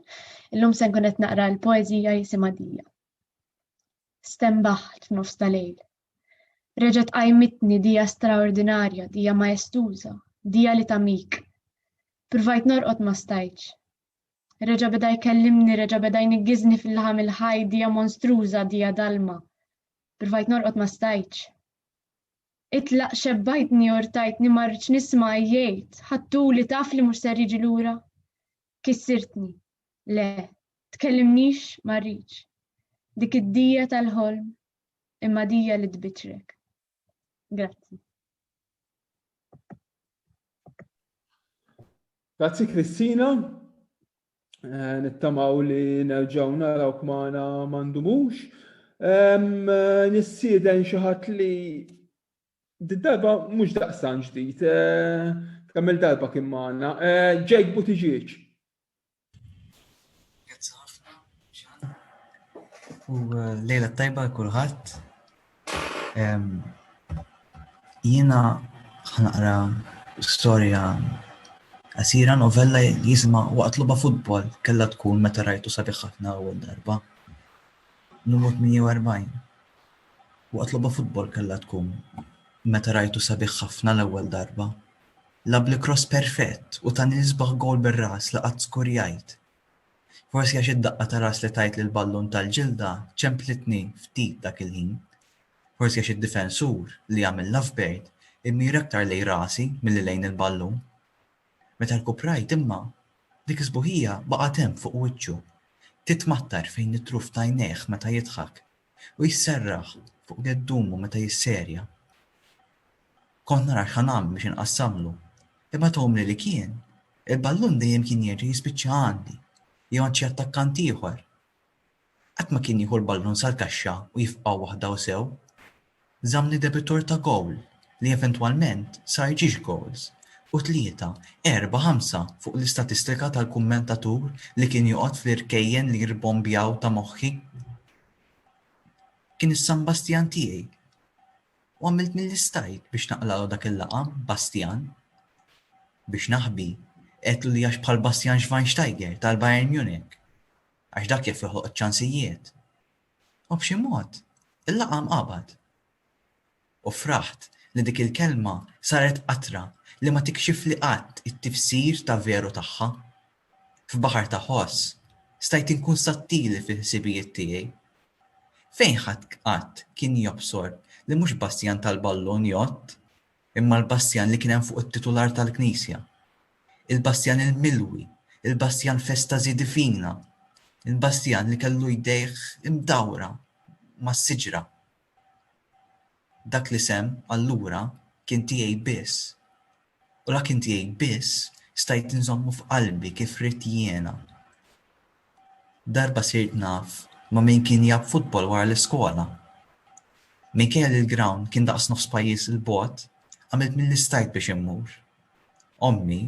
Illum se nkun qed naqra l-poeżija jisimha Dija. Stembaħt f'nofs tal-lejl. Reġgħet qajmitni Dija straordinarja, Dija majestuża, Dija li tamik. Provajt norqod ma stajtx. Reġa' beda jkellimni, reġa' beda jniggiżni fil-laħam il-ħaj, Dija monstruża, Dija dalma. Provajt norqod ma stajtx. Itlaq xebbajtni urtajtni marriċ nisma' jgħid, ħattuli taf li mhux ser jiġi lura. Kissirtni. Le, tkellimnix ma rridx. Dik id-dija tal-ħolm, imma dija li tbiċrek. Grazzi. Grazzi Kristina. Nittamaw li nerġgħu narawk magħna m'għandumux. Nissieden xi ħadd li d-darba mhux daqsan ġdid. Tkammel darba kien magħna. Jake Buttigieg. Grazzi ħafna, Xan. U lejla tajba kulħadd. Jiena ħanaqra storja qasira, novella li jisimha Waqt logħba futbol kellha tkun meta rajtu sabiħ ħafna ewwel darba. Numru 48. Waqt logħba futbol kellha tkun meta rajtu sabiħ ħafna l-ewwel darba. Labli cross perfett u tani nisbaħ gol bir-ras li qatt skurjajt. Forsi għax id-daqqa ta' ras li tajt lil ballun tal-ġilda ċemplitni ftit dak il-ħin. Forsi għax id-difensur li għamil lovebird immir aktar lej rasi milli lejn il-ballun. Meta rkuprajt imma dik isbuħija baqgħet hemm fuq wiċċu. Titmattar fejn nitruf tajneħ meta jidħak u jisserraħ fuq geddumu meta jisserja. Kont nara x'ħanam biex inqassamlu, imma tomli li kien, il-ballun dejjem kien jerġa' jispiċċa għandi, jew għand xi attakkant ieħor. Qatt ma kien jieħu l-ballun sal-kaxxa u jifqgħu waħda u sew. Żammni debitur ta' gowl li eventwalment sar ġiex goals u 3, 4, 5 fuq l-istatistika tal-kummentatur li kien joqgħod fl-irkejjen li jirbombjaw ta' moħħi. Kien is-San Bastian tiegħi. U għamilt mill-istajt biex naqlalu dak il-laqam, Bastian. Biex naħbi, qedlu li għax bħal Bastian Schweinsteiger tal-Bayern Munich. Għax dak jaf joħloq ċansijiet. U b'xi mod, il-laqam qabad. U fraħt li dik il-kelma saret qatra li ma tikxif li qatt it-tifsir ta' veru tagħha. F'baħar ta' ħoss, stajt inkun sattili fil-ħsibijiet tiegħi. Fejn ħadd qatt kien jobsor li mhux Bastian tal-ballun jott, imma l-Bastian li kien hemm fuq it-titular tal-Knisja. Il-Bastian il-Milwi, il-Bastian Festażi Divina, il-Bastian li kellu jdejh imdawra mas-siġra. Dak li sem allura kien tiegħi biss. U la kien tiegħi biss stajt inżommu f'qalbi kif rid jiena. Darba sirt naf ma' min kien jab futbol wara l-iskola. Minkejja li l-ground kien daqs nofs pajjiż il-bogħod, għamilt mill-istajt biex immur. Ommi,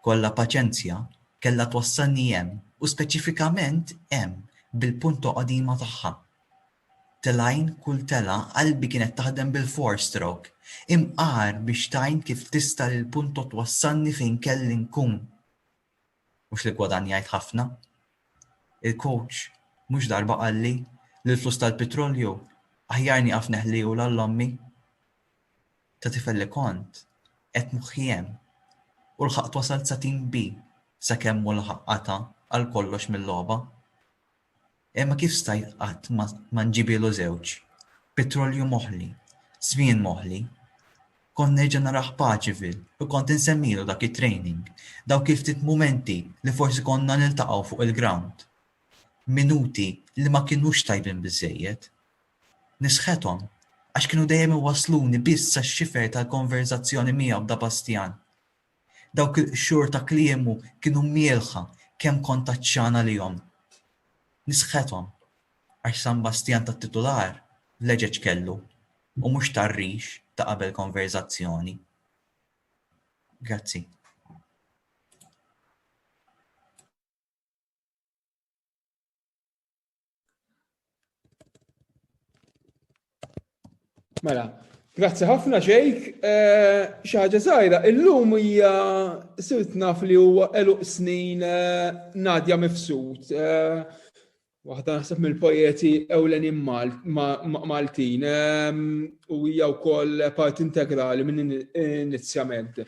kollha paċenzja, kellha twassalni hemm u speċifikament hemm bil-punto qadima tagħha. Telajn kull tela qalbi kienet taħdem bil-four-stroke, imqar biex tajn kif tista' lil punto twassalni fejn kelli nkun. Mhux li gwadanjajt ħafna. Il-coach mhux darba qalli li l-flus tal-petrolju aħjarni qaf neħliju l-ommi. Ta' tifel li kont, qed moħħi hemm u l-ħaqt wasalt sa tim B sakemm hu l-ħaqqata għal kollox mill-logħba. Imma kif stajt qatt ma nġibielu żewġ, petrolju moħli, żmien moħli, kont nerġa' narah paċivil u kont insemmilu dak it-training, dawk il-ftit mumenti li forsi konna niltaqgħu fuq il-ground. Minuti li ma kinux tajbin biżejjed. Nisħethom għax kienu dejjem iwasluni biss sax-xifer tal-konverzazzjoni miegħu b'da Bastjan. Dawk il-xhur ta' kliemu kienu mielħa kemm kont taċċana lihom. Nisħethom għax San Bastjan tat-titular leġeġ kellu u mhux tar-rix ta' qabel konverzazzjoni. Grazzi. Mela, grazzi ħafna xejk. Xi ħaġa żgħira, illum hija sirt naf li huwa eluq snin Nadja Mifsud. Waħda naħseb mill-poeti ewlenin Maltin u hija wkoll part integrali minn inizjament.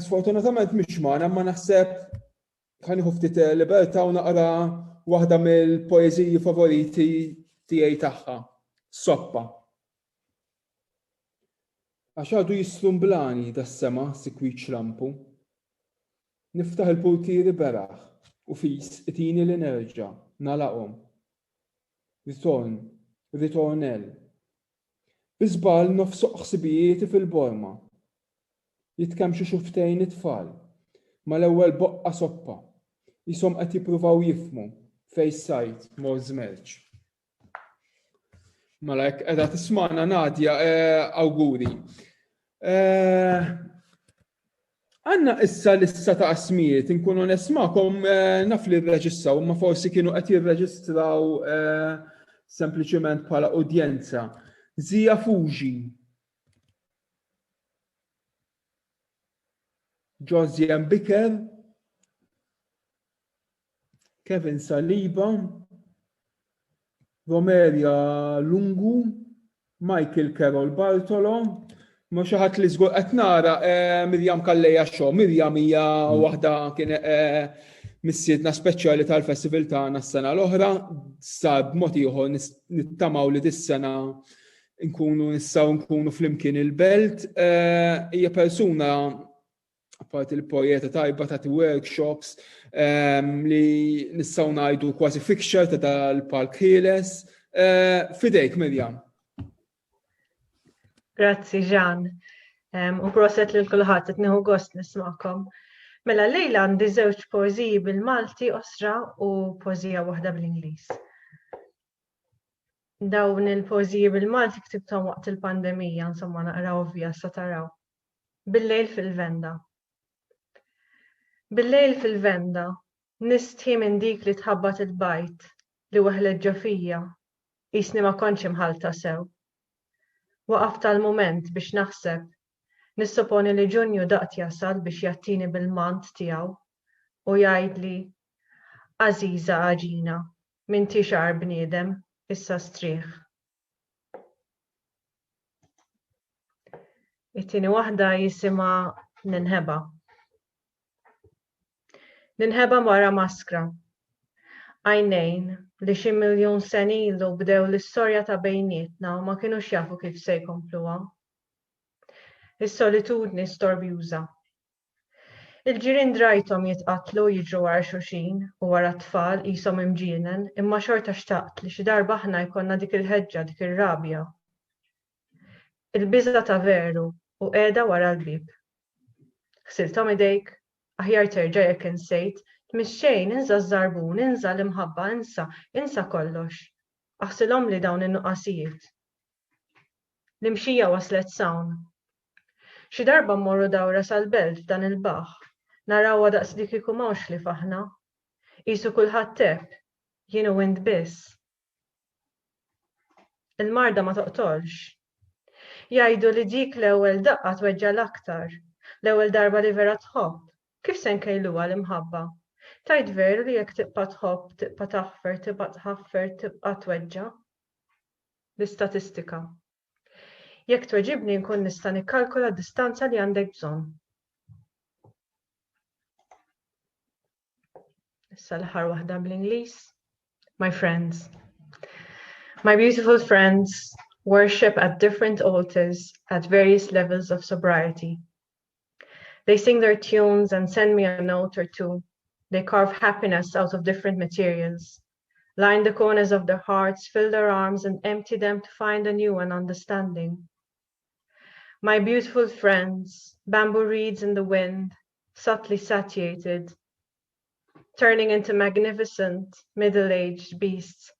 Sfortunatament mhix magħna, ma naħseb ħanieħu ftit libertà u naqra waħda mill-poeżiji favoriti tiegħi tagħha, Soppa. Għax għadu jistrumblani das-sema sikwiċ lampu. Niftaħ il-purtieri beraħ u fis itini li nerġa' nalaqhom. Ritornell. Biżbal nofsuq ħsibijieti fil-borma. Jitkemxu xuftejn it-tfal mal-ewwel boqqa soppa. Jisom qed jippruvaw jifhmu fejn sajt mor żmerġ. Mela hekk qiegħda tisma'na Nadja, awguri. Għanna issa lista ta' asmijiet, inkunu nismakom naf li rreġistraw, ma forsi kienu qed jirreġistraw sempliċement bħala udjenza. Zija Fuji, Josian Biker, Kevin Saliba, Romeria Lungu, Michael Carol Bartolo, ma xi ħadd li żgur qed nara Mirjam Kalleja Xo. Mirjam hija waħda kien missiedna speċjali tal-Festival tagħna s-sena l-oħra, sa b'mod ieħor nittamaw li dis-sena nistgħu nkunu flimkien il-belt. Hija persuna apparti il-poeta tajba tagħti workshops li nistgħu ngħidu kważi fixture tal-Palk Ħieles. Fidejk, Mirjam. Grazzi, Ġan. U proset lil kulħadd qed nieħu gost nisma'kom. Mela lejla għandi żewġ poeżiji bil-Malti osra u poeżija waħda bl-Ingliż. Dawn il-poeżiji bil-Malti ktibthom waqt il-pandemija, insomma naqra ovvja sa taraw. Bil-lejl fil-venda. Bil-lejl fil-venda, nistħi minn dik li tħabbat il-bajt li weħlet ġofija, jisni ma kontx imħalta sew. Waqaf tal-moment biex naħseb, nissoponi li Ġunju daqt jasal biex jattini bil-mant tiegħu u jgħidli Aziza Aġina, m'inti xar bniedem, issa strieħ. It-tieni waħda jisimha Ninħeba. Ninħeba wara maskra. Għajnejn li xi miljun sen ilu bdew l-istorja ta' bejnietna u ma kinux jafu kif se jkompluha. Is-solitudni storbjuża. Il-ġirien drajthom jitqatlu jiġru wara xulxin u wara t-tfal qishom imġienen, imma xorta xtaqt li xi darba aħna jkollna dik il-ħeġġa, dik ir-rabja. Il-biża ta' veru u qiegħda wara l-bieb. Ħsilthom idejk, aħjar terġa' jekk insejt, tmixxejn insa żarbun, insa l-imħabba, insa kollox. Aħsilhom li dawn in-nuqqasijiet. L-imxija waslet sawn. Xi darba mmorru dawra sal-belt f'dan il-baħħ, narawha daqs dik kieku m'hawnx li faħna. Qisu kulħadd tepp, jien u int biss. Il-marda ma toqtolx. Jgħidu li dik l-ewwel daqqa tweġġa l-aktar, l-ewwel darba li vera tħobb. Kif se nkejluha l-imħabba? Tajt veru li jekk tibqa' tħobb, tibqa' taħfer, tibqa' tħaffer, tibqa' tweġġa. L-istatistika. Jekk tweġibni nkun nista' nikkalkula d-distanza li għandek bżonn. Issa l-aħħar waħda bl-Ingliż. my friends. My beautiful friends worship at different altars at various levels of sobriety. They sing their tunes and send me a note or two. They carve happiness out of different materials, line the corners of their hearts, fill their arms, and empty them to find a new and understanding. My beautiful friends, bamboo reeds in the wind, subtly satiated, turning into magnificent middle-aged beasts,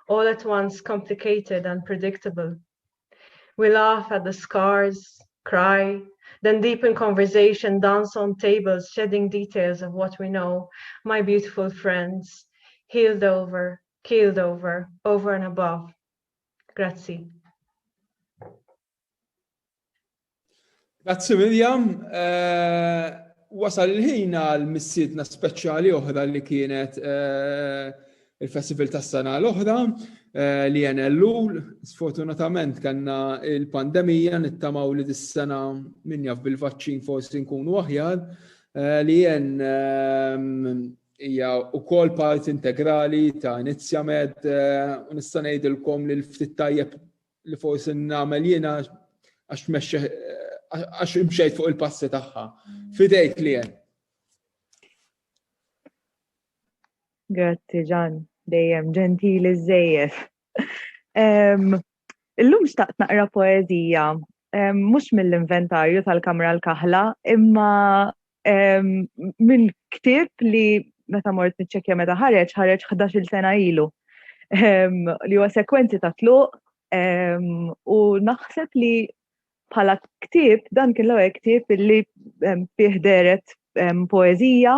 all at once complicated and predictable. We laugh at the scars, cry, then deepen conversation, dance on tables, shedding details of what we know. My beautiful friends, healed over, keeled over and above. Grazie. Grazzi Mirjam. Wasal il-ħin għal mistiedna speċjali oħra li kienet il-Festival tas-sena l-oħra li kien L-ewwel. Sfortunatament kellna il-pandemija nittamaw li dis-sena min jaf bil-vaċċin forsi nkunu aħjar li kien hija wkoll parti integrali ta' Inizjamed u nista' ngħidilkom li l-ftit tajjeb li forsi nagħmel jiena għax imxejt fuq il-passi tagħha. Fidejk li kien. Grazzi Ġan, dejjem ġentili żejjed. Illum xtaqt naqra poeżija, mhux mill-inventarju tal-Kamra l-Kaħla, imma minn ktieb li meta mort niċċekkja meta ħareġ 11-il sena ilu. Li huwa sekwenzi ta' tluq u naħseb li bħala ktieb dan kien l-ewwel ktieb illi fih deret poeżija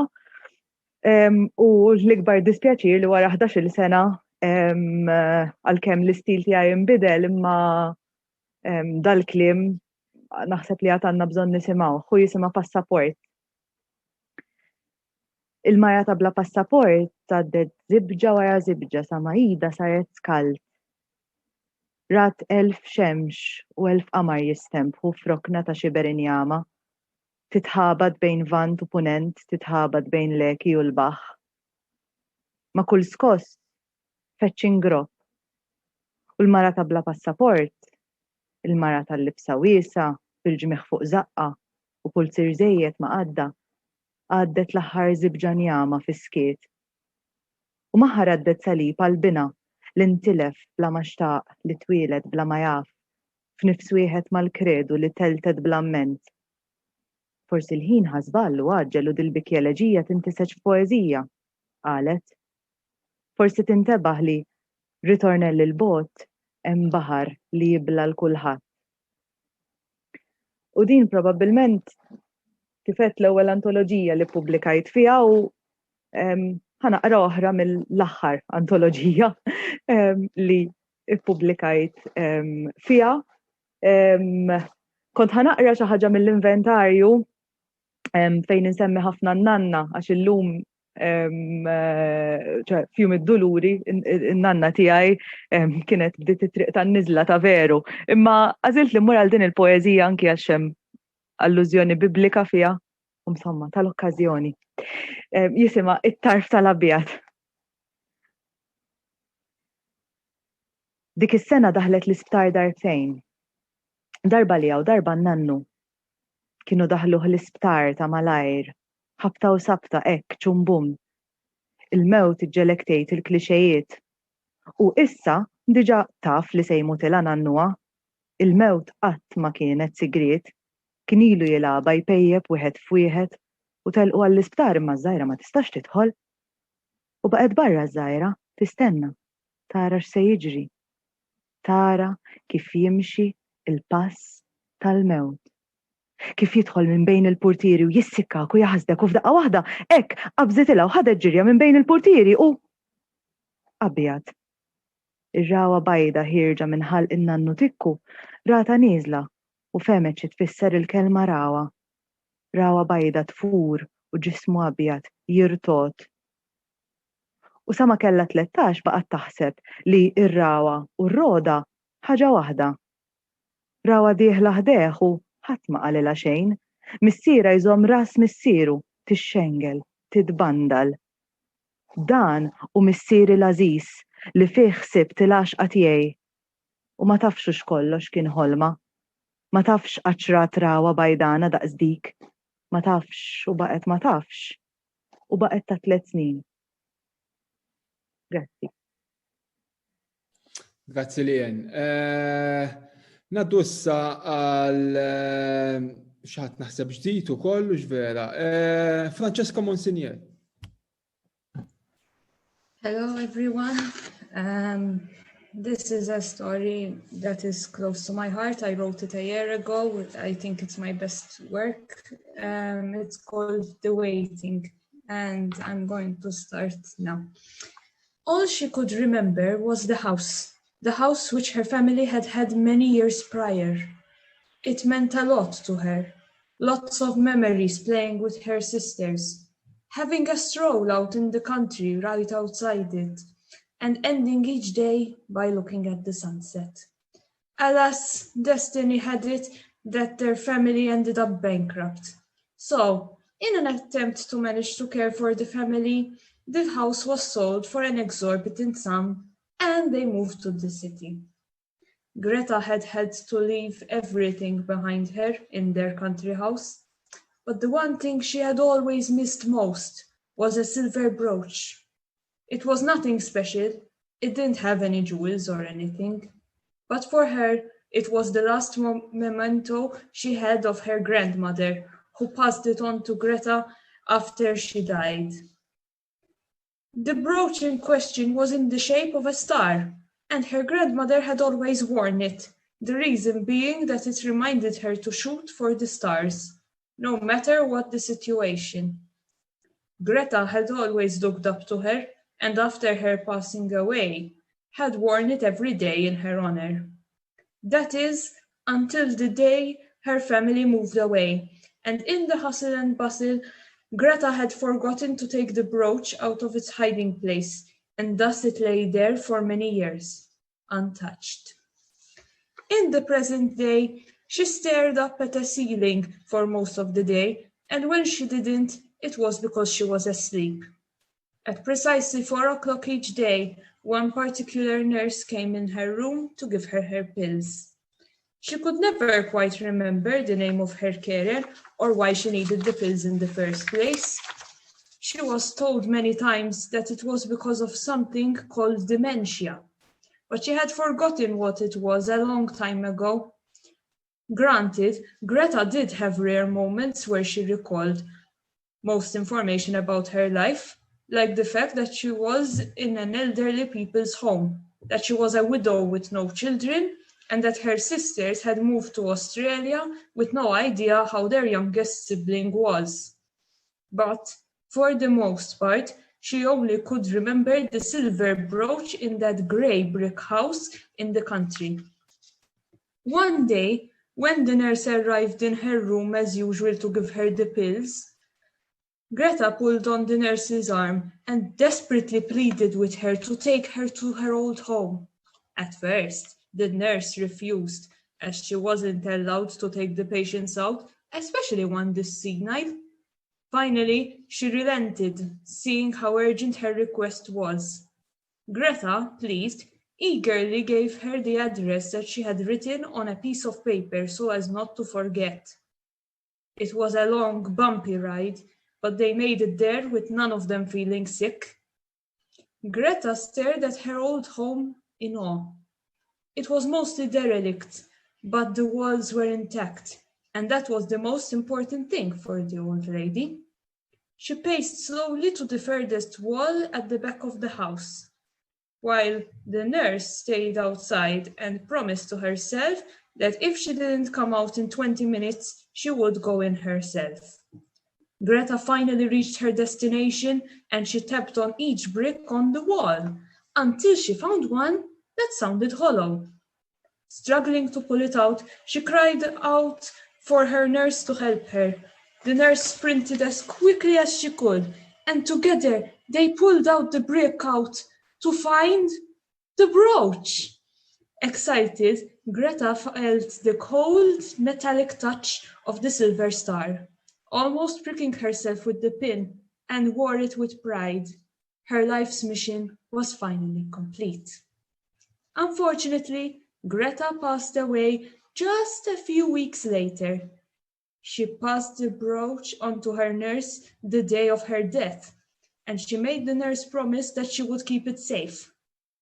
u l-ikbar dispjaċir li wara 11-il sena għalkemm l-istil tiegħi inbidel imma dal-kliem naħseb li għad għandna bżonn nisimgħu. Hu jisimha Passaport. Il-Marja ta' bla passaport għaddet żibġa wara żibġa sa Maida saret skalt. Rat 1000 xemx u 1000 qamar jistempħu f'rokna ta' xi berinjama. Titħabad bejn vant u punent, titħabad bejn leki u l-baħ. Ma' kull skoss feċċin gropp. U l-mara ta' bla passaport, il-mara tal-libsa wiesa, bil-ġmieħ fuq zaqqa u kull sirżejjed ma' għadda. Għaddet l-aħħar żibġanjama fis-skiet. U maħar għaddet salib għal-bina li ntilef bla ma xtaq li twieled bla ma jaf, f'nifs wieħed mal-kredu li telted bla amment. Forsi l-ħin ħasballu għaġġel u dil-bikjeleġija tintiseġ f'poeżija, qalet. Forsi tintebaħ li ritornell il-bot hemm baħar li jibla l-kulħadd. U din probabbilment kifet l-ewwel antoloġija li pubblikajt fiha u ħanaqra oħra mill-aħħar antoloġija li ppubblikajt fiha. Kont ħanaqra xi ħaġa mill-inventarju fejn insemmi ħafna n-nanna għax illum fjum id-duluri n-nanna tiegħi kienet bdiet it-triq tan-niżla ta' veru. Imma għażilt li mmur għal din il-poeżija anki għax hemm allużjoni biblika fiha, u insomma tal-okkażjoni. Jisimha it-tarf tal-abjad. Dik is-sena daħlet l-isptar darbtejn. Darba li u darba n-nannu. Kienu daħluh l-isptar ta' malajr, ħabta u sabta hekk ċumbum. Il-mewt iġġelektejt il-klixejiet. U issa diġà taf li se jmutilha nannuha. Il-mewt qatt ma kienet sigriet. Kien ilu jilagħba jpejjeb wieħed f'wieħed u telqu għall-isptar imma ż-żgħira ma tistax tidħol. U baqgħet barra ż-żgħira tistenna tara x'se jiġri. Tara kif jimxi il-pass tal-mewt. Kif jidħol minn bejn il-purtieri u jissikkak u jaħsdek u f'daqqa waħda hekk qabżitilha u ħadet ġirja minn bejn il-purtieri u abjad. Ir-rawa bajda ħirġa minn ħalq in-nannu tikku rata nieżla u femet xi tfisser il-kelma rawa. Rawa bajda tfur u ġismu abjad jirtot. U sa ma kellha 13 baqgħet taħseb li r-rawa u r-roda ħaġa waħda. Rawa dieħla ħdeħ u ħadd ma qalilha xejn. Missiera jżomm ras missieru tixxengel, titbandal. Dan u missieri l-Ażiż li fih ħsibt il-għaxqa tiegħi u ma tafx kollox kien ħolma. Ma tafx qaċra trawa bajdana daqs dik. Ma tafx u baqgħet ma tafx. U baqgħet ta' 3 snin. Grazzi. Grazzi li jen. Naddu issa għal xaħat naħseb ġdijt u kollu ġvera. Francesca Monsinier. Hello everyone. This is a story that is close to my heart. I wrote it a year ago. I think it's my best work. It's called The Waiting, and I'm going to start now. All she could remember was the house which her family had had many years prior. It meant a lot to her. Lots of memories playing with her sisters, having a stroll out in the country right outside it, and ending each day by looking at the sunset. Alas, destiny had it that their family ended up bankrupt. So, in an attempt to manage to care for the family, the house was sold for an exorbitant sum, and they moved to the city. Greta had had to leave everything behind her in their country house, but the one thing she had always missed most was a silver brooch. It was nothing special, it didn't have any jewels or anything, but for her, it was the last memento she had of her grandmother, who passed it on to Greta after she died. The brooch in question was in the shape of a star, and her grandmother had always worn it, the reason being that it reminded her to shoot for the stars, no matter what the situation. Greta had always looked up to her, and after her passing away, had worn it every day in her honor. That is, until the day her family moved away, and in the hustle and bustle, Greta had forgotten to take the brooch out of its hiding place, and thus it lay there for many years, untouched. In the present day, she stared up at the ceiling for most of the day, and when she didn't, it was because she was asleep. At precisely 4 o'clock each day, one particular nurse came in her room to give her her pills. She could never quite remember the name of her carer or why she needed the pills in the first place. She was told many times that it was because of something called dementia, but she had forgotten what it was a long time ago. Granted, Greta did have rare moments where she recalled most information about her life, like the fact that she was in an elderly people's home, that she was a widow with no children, and that her sisters had moved to Australia with no idea how their youngest sibling was. But, for the most part, she only could remember the silver brooch in that grey brick house in the country. One day, when the nurse arrived in her room as usual to give her the pills, Greta pulled on the nurse's arm and desperately pleaded with her to take her to her old home. At first, the nurse refused, as she wasn't allowed to take the patients out, especially one this senile. Finally, she relented, seeing how urgent her request was. Greta, pleased, eagerly gave her the address that she had written on a piece of paper so as not to forget. It was a long, bumpy ride, but they made it there with none of them feeling sick. Greta stared at her old home in awe. It was mostly derelict, but the walls were intact, and that was the most important thing for the old lady. She paced slowly to the furthest wall at the back of the house, while the nurse stayed outside and promised to herself that if she didn't come out in 20 minutes, she would go in herself. Greta finally reached her destination, and she tapped on each brick on the wall, until she found one that sounded hollow. Struggling to pull it out, she cried out for her nurse to help her. The nurse sprinted as quickly as she could, and together they pulled out the brick out to find the brooch. Excited, Greta felt the cold, metallic touch of the silver star, almost pricking herself with the pin, and wore it with pride. Her life's mission was finally complete. Unfortunately, Greta passed away just a few weeks later. She passed the brooch onto her nurse the day of her death, and she made the nurse promise that she would keep it safe.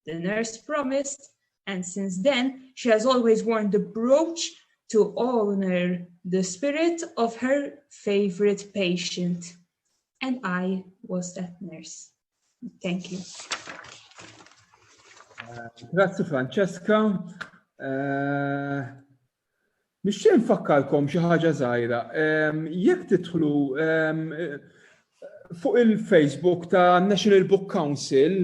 The nurse promised, and since then, she has always worn the brooch to honor the spirit of her favorite patient. And I was that nurse. Thank you. Grazie Francesca. Nixtieq nfakkarkom xi ħaġa żgħira. Jekk tidħlu fuq il-Facebook ta' National Book Council,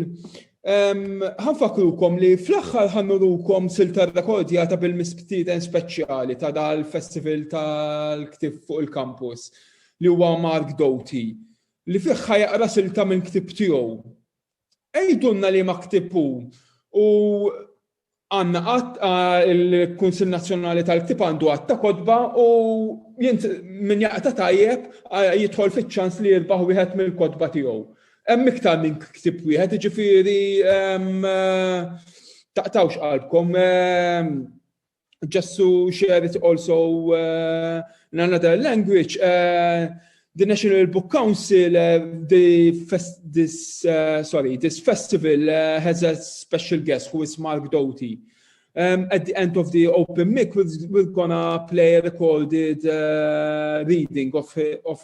ħanfakrukom li fl-aħħar ħannurukom silta rrekordjata bil-mistieden speċjali ta' dal-Festival tal-Ktieb fuq il-Kampus li huwa Mark Doty li fih ħajaqra silta minn ktieb tiegħu. Ejdulna li ma ktibu u għandna qatt il-Kunsill Nazzjonali tal-Ktieb għandu qatt ta' kotba u min jaqta' tajjeb jidħol fiċ-ċans li jirbaħ wieħed mill-kotba tiegħu. Hemm iktar minn ktieb wieħed, jiġifieri taqtawx qalbkom. Just to share it also in another language, the National Book Council, this festival has a special guest who is Mark Doty. At the end of the open mic, we're gonna play a recorded reading of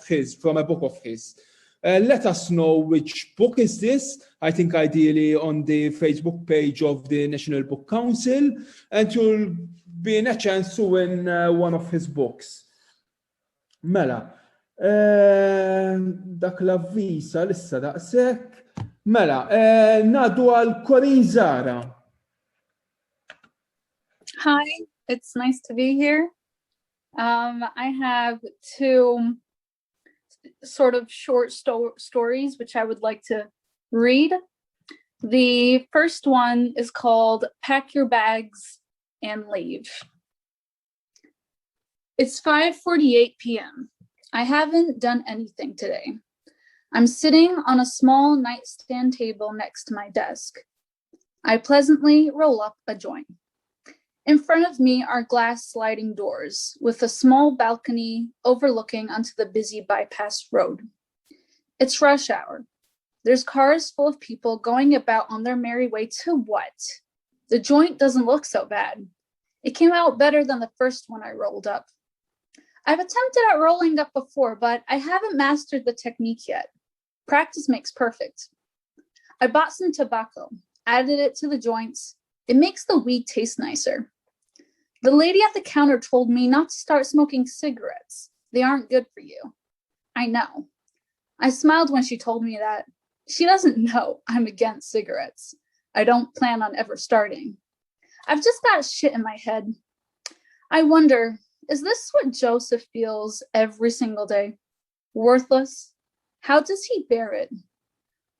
his, from a book of his. Let us know which book is this, I think ideally on the Facebook page of the National Book Council, and you'll be in a chance to win one of his books. Mela, dak l-avvisa lissa daqshekk. Mela, ngħaddu għal Corinne Zara. Hi, it's nice to be here. I have two sort of short stories which I would like to read. The first one is called Pack Your Bags and Leave. It's 5:48 p.m. I haven't done anything today. I'm sitting on a small nightstand table next to my desk. I pleasantly roll up a joint. In front of me are glass sliding doors with a small balcony overlooking onto the busy bypass road. It's rush hour. There's cars full of people going about on their merry way to what? The joint doesn't look so bad. It came out better than the first one I rolled up. I've attempted at rolling up before, but I haven't mastered the technique yet. Practice makes perfect. I bought some tobacco, added it to the joints. It makes the weed taste nicer. The lady at the counter told me not to start smoking cigarettes. They aren't good for you. I know. I smiled when she told me that. She doesn't know I'm against cigarettes. I don't plan on ever starting. I've just got shit in my head. I wonder, is this what Joseph feels every single day? Worthless? How does he bear it?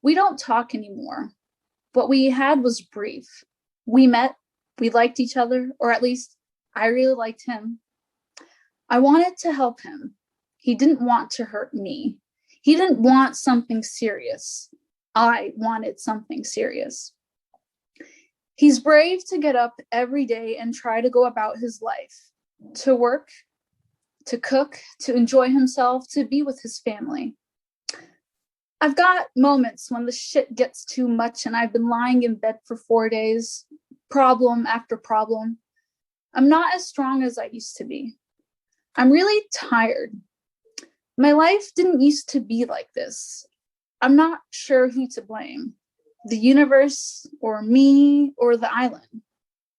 We don't talk anymore. What we had was brief. We met, we liked each other, or at least I really liked him. I wanted to help him. He didn't want to hurt me. He didn't want something serious. I wanted something serious. He's brave to get up every day and try to go about his life, to work, to cook, to enjoy himself, to be with his family. I've got moments when the shit gets too much and I've been lying in bed for 4 days, problem after problem. I'm not as strong as I used to be. I'm really tired. My life didn't used to be like this. I'm not sure who to blame, the universe or me or the island.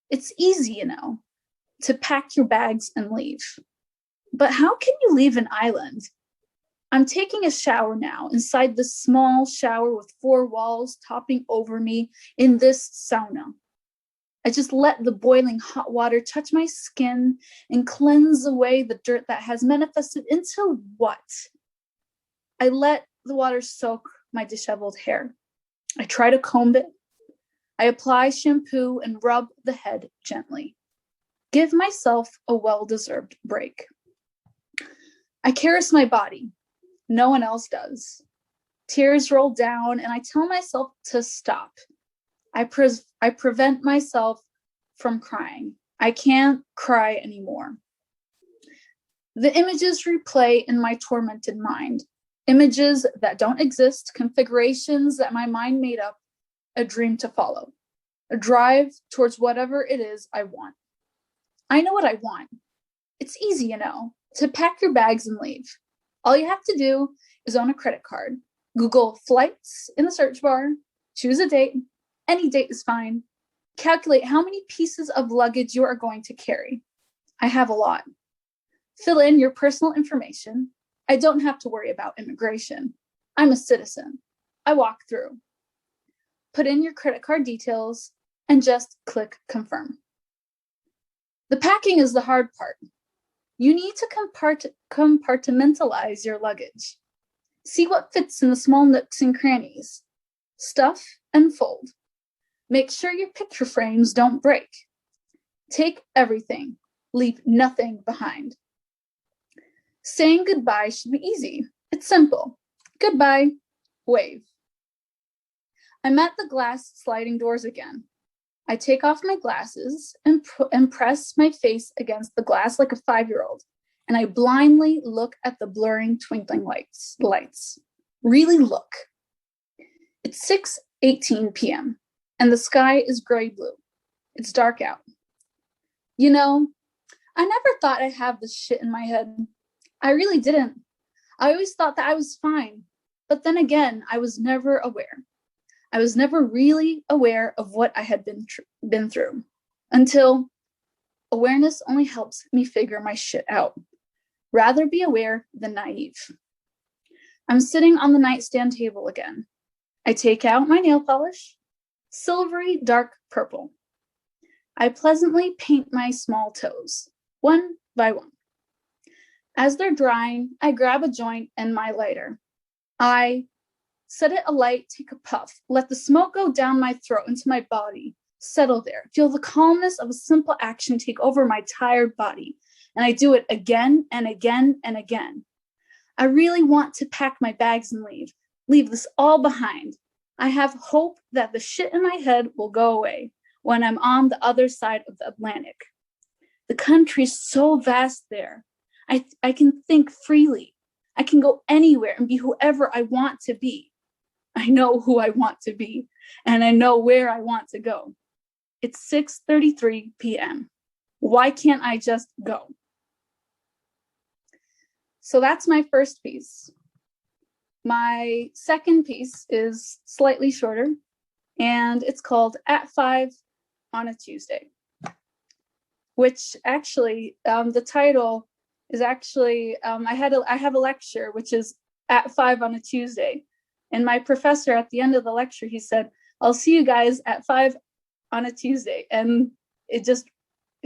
It's easy, to pack your bags and leave. But how can you leave an island? I'm taking a shower now inside this small shower with 4 walls topping over me in this sauna. I just let the boiling hot water touch my skin and cleanse away the dirt that has manifested into what? I let the water soak my disheveled hair. I try to comb it. I apply shampoo and rub the head gently. Give myself a well-deserved break. I caress my body. No one else does. Tears roll down and I tell myself to stop. I prevent myself from crying. I can't cry anymore. The images replay in my tormented mind. Images that don't exist, configurations that my mind made up, a dream to follow, a drive towards whatever it is I want. I know what I want. It's easy, to pack your bags and leave. All you have to do is own a credit card, Google flights in the search bar, choose a date, any date is fine, calculate how many pieces of luggage you are going to carry. I have a lot. Fill in your personal information. I don't have to worry about immigration. I'm a citizen. I walk through. Put in your credit card details and just click confirm. The packing is the hard part. You need to compartmentalize your luggage. See what fits in the small nooks and crannies. Stuff and fold. Make sure your picture frames don't break. Take everything. Leave nothing behind. Saying goodbye should be easy. It's simple. Goodbye, wave. I'm at the glass sliding doors again. I take off my glasses and press my face against the glass like a 5-year-old, and I blindly look at the blurring twinkling lights. Really look. It's 6:18 p.m. and the sky is gray-blue. It's dark out. I never thought I'd have this shit in my head. I really didn't. I always thought that I was fine. But then again, I was never aware. I was never really aware of what I had been through until awareness only helps me figure my shit out. Rather be aware than naive. I'm sitting on the nightstand table again. I take out my nail polish, silvery dark purple. I pleasantly paint my small toes, one by one. As they're drying, I grab a joint and my lighter. I set it alight, take a puff, let the smoke go down my throat into my body, settle there, feel the calmness of a simple action take over my tired body. And I do it again and again and again. I really want to pack my bags and leave this all behind. I have hope that the shit in my head will go away when I'm on the other side of the Atlantic. The country's so vast there. I can think freely. I can go anywhere and be whoever I want to be. I know who I want to be, and I know where I want to go. It's 6:33 p.m. Why can't I just go? So that's my first piece. My second piece is slightly shorter, and it's called At 5 on a Tuesday, which actually, the title is actually, I have a lecture, which is At 5 on a Tuesday. And my professor at the end of the lecture, he said, I'll see you guys at 5 on a Tuesday. And it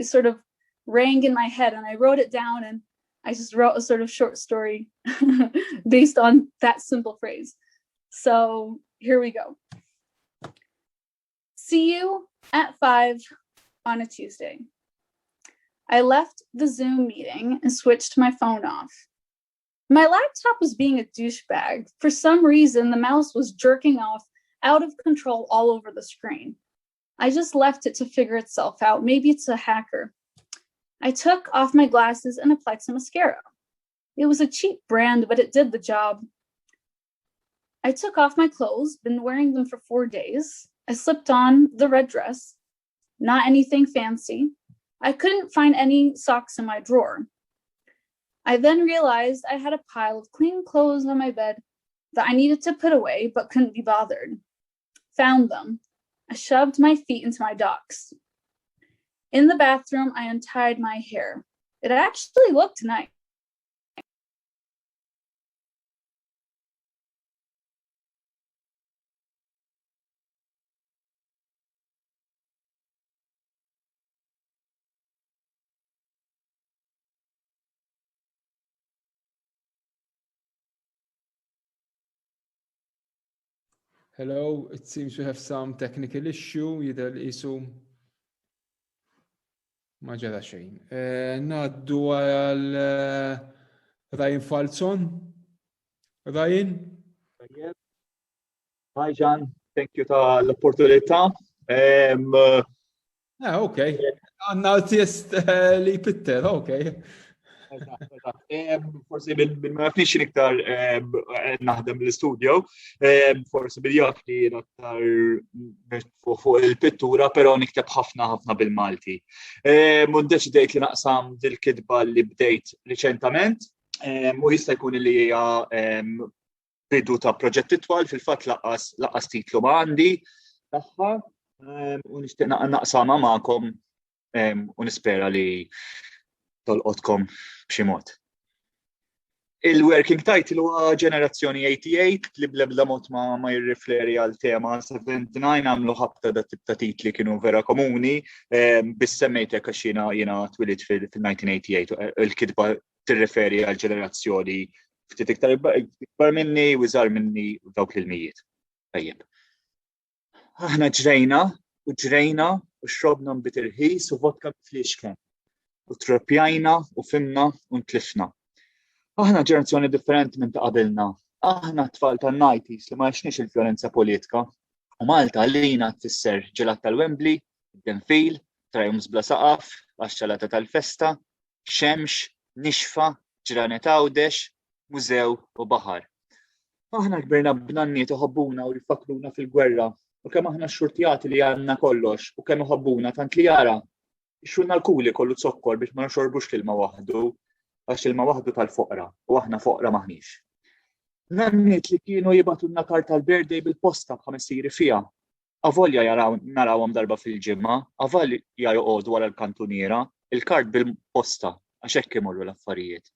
sort of rang in my head, and I wrote it down, and I just wrote a sort of short story based on that simple phrase. So here we go. See you at 5 on a Tuesday. I left the Zoom meeting and switched my phone off. My laptop was being a douchebag. For some reason, the mouse was jerking off out of control all over the screen. I just left it to figure itself out. Maybe it's a hacker. I took off my glasses and applied some mascara. It was a cheap brand, but it did the job. I took off my clothes, been wearing them for 4 days. I slipped on the red dress, not anything fancy. I couldn't find any socks in my drawer. I then realized I had a pile of clean clothes on my bed that I needed to put away, but couldn't be bothered. Found them. I shoved my feet into my docks. In the bathroom, I untied my hair. It actually looked nice. Hello, it seems we have some technical issue, jidher li qisu ma ġara xejn. Ngħaddu għal Ryan Falzon. Ryan? Hi, Jan. Thank you ta l-opportunità. Okay. Għanna artist li Pitter, okay. Forsi ma nafniex iktar naħdem l-studio, forsi bil-jafni aktar fuq il-pittura, però nikteb ħafna bil-Malti. Deċidejt li naqsam dil-kitba li bdejt riċentament, u jista' jkun li hija bidu ta' proġett twal, fil-fatt laqas titlu ma' għandi tagħha, u nixtieq naqsamha magħkom u nispera li tolqotkom b'xi mod. Il-working title huwa Ġenerazzjoni 88 li bl-ebda mod ma jirrifleri għal tema 79 għamlu ħabta da tip ta' titli kienu vera komuni, biss semmejtek għax jiena twilid fil-1988 il-kitba tirreferi għal ġenerazzjoni ftit iktar ikbar minni u iżgħar minni dawk l-ilmijiet. Tajjeb. Aħna ġrejna u xrobna bitirħis u vodka b'fliexken. U troppjajna u fimna u ntlifna. Aħna ġenerazzjoni differenti minn ta' qabilna. Aħna tfal tan-90s li ma jxniex il-vjolenza politika. U Malta għalina tfisser ġelat tal-Wembley, id-denfil, trajums bla saqaf, għax-ċalata tal-festa, xemx, nixfa, ġranet għawdex, mużew u baħar. Aħna kbirna b'nanniet uħobbuna u rifakruna fil-gwerra u kemm aħna xurtjati li għandna kollox u kemm uħobbuna tant li jara xurna l-kuli kollu zokkor biex ma nxorbux l-ilma waħdu, għax ilma waħdu tal-foqra, u aħna foqra maħniex. Nanniet li kienu jibatulna karta l-birthday bil-posta b'ħamessiri fija. Avolja narawhom darba fil-ġimma, avolja joqogħdu wara l-kantuniera, il-kart bil-posta, għax hekk imorru l-affarijiet.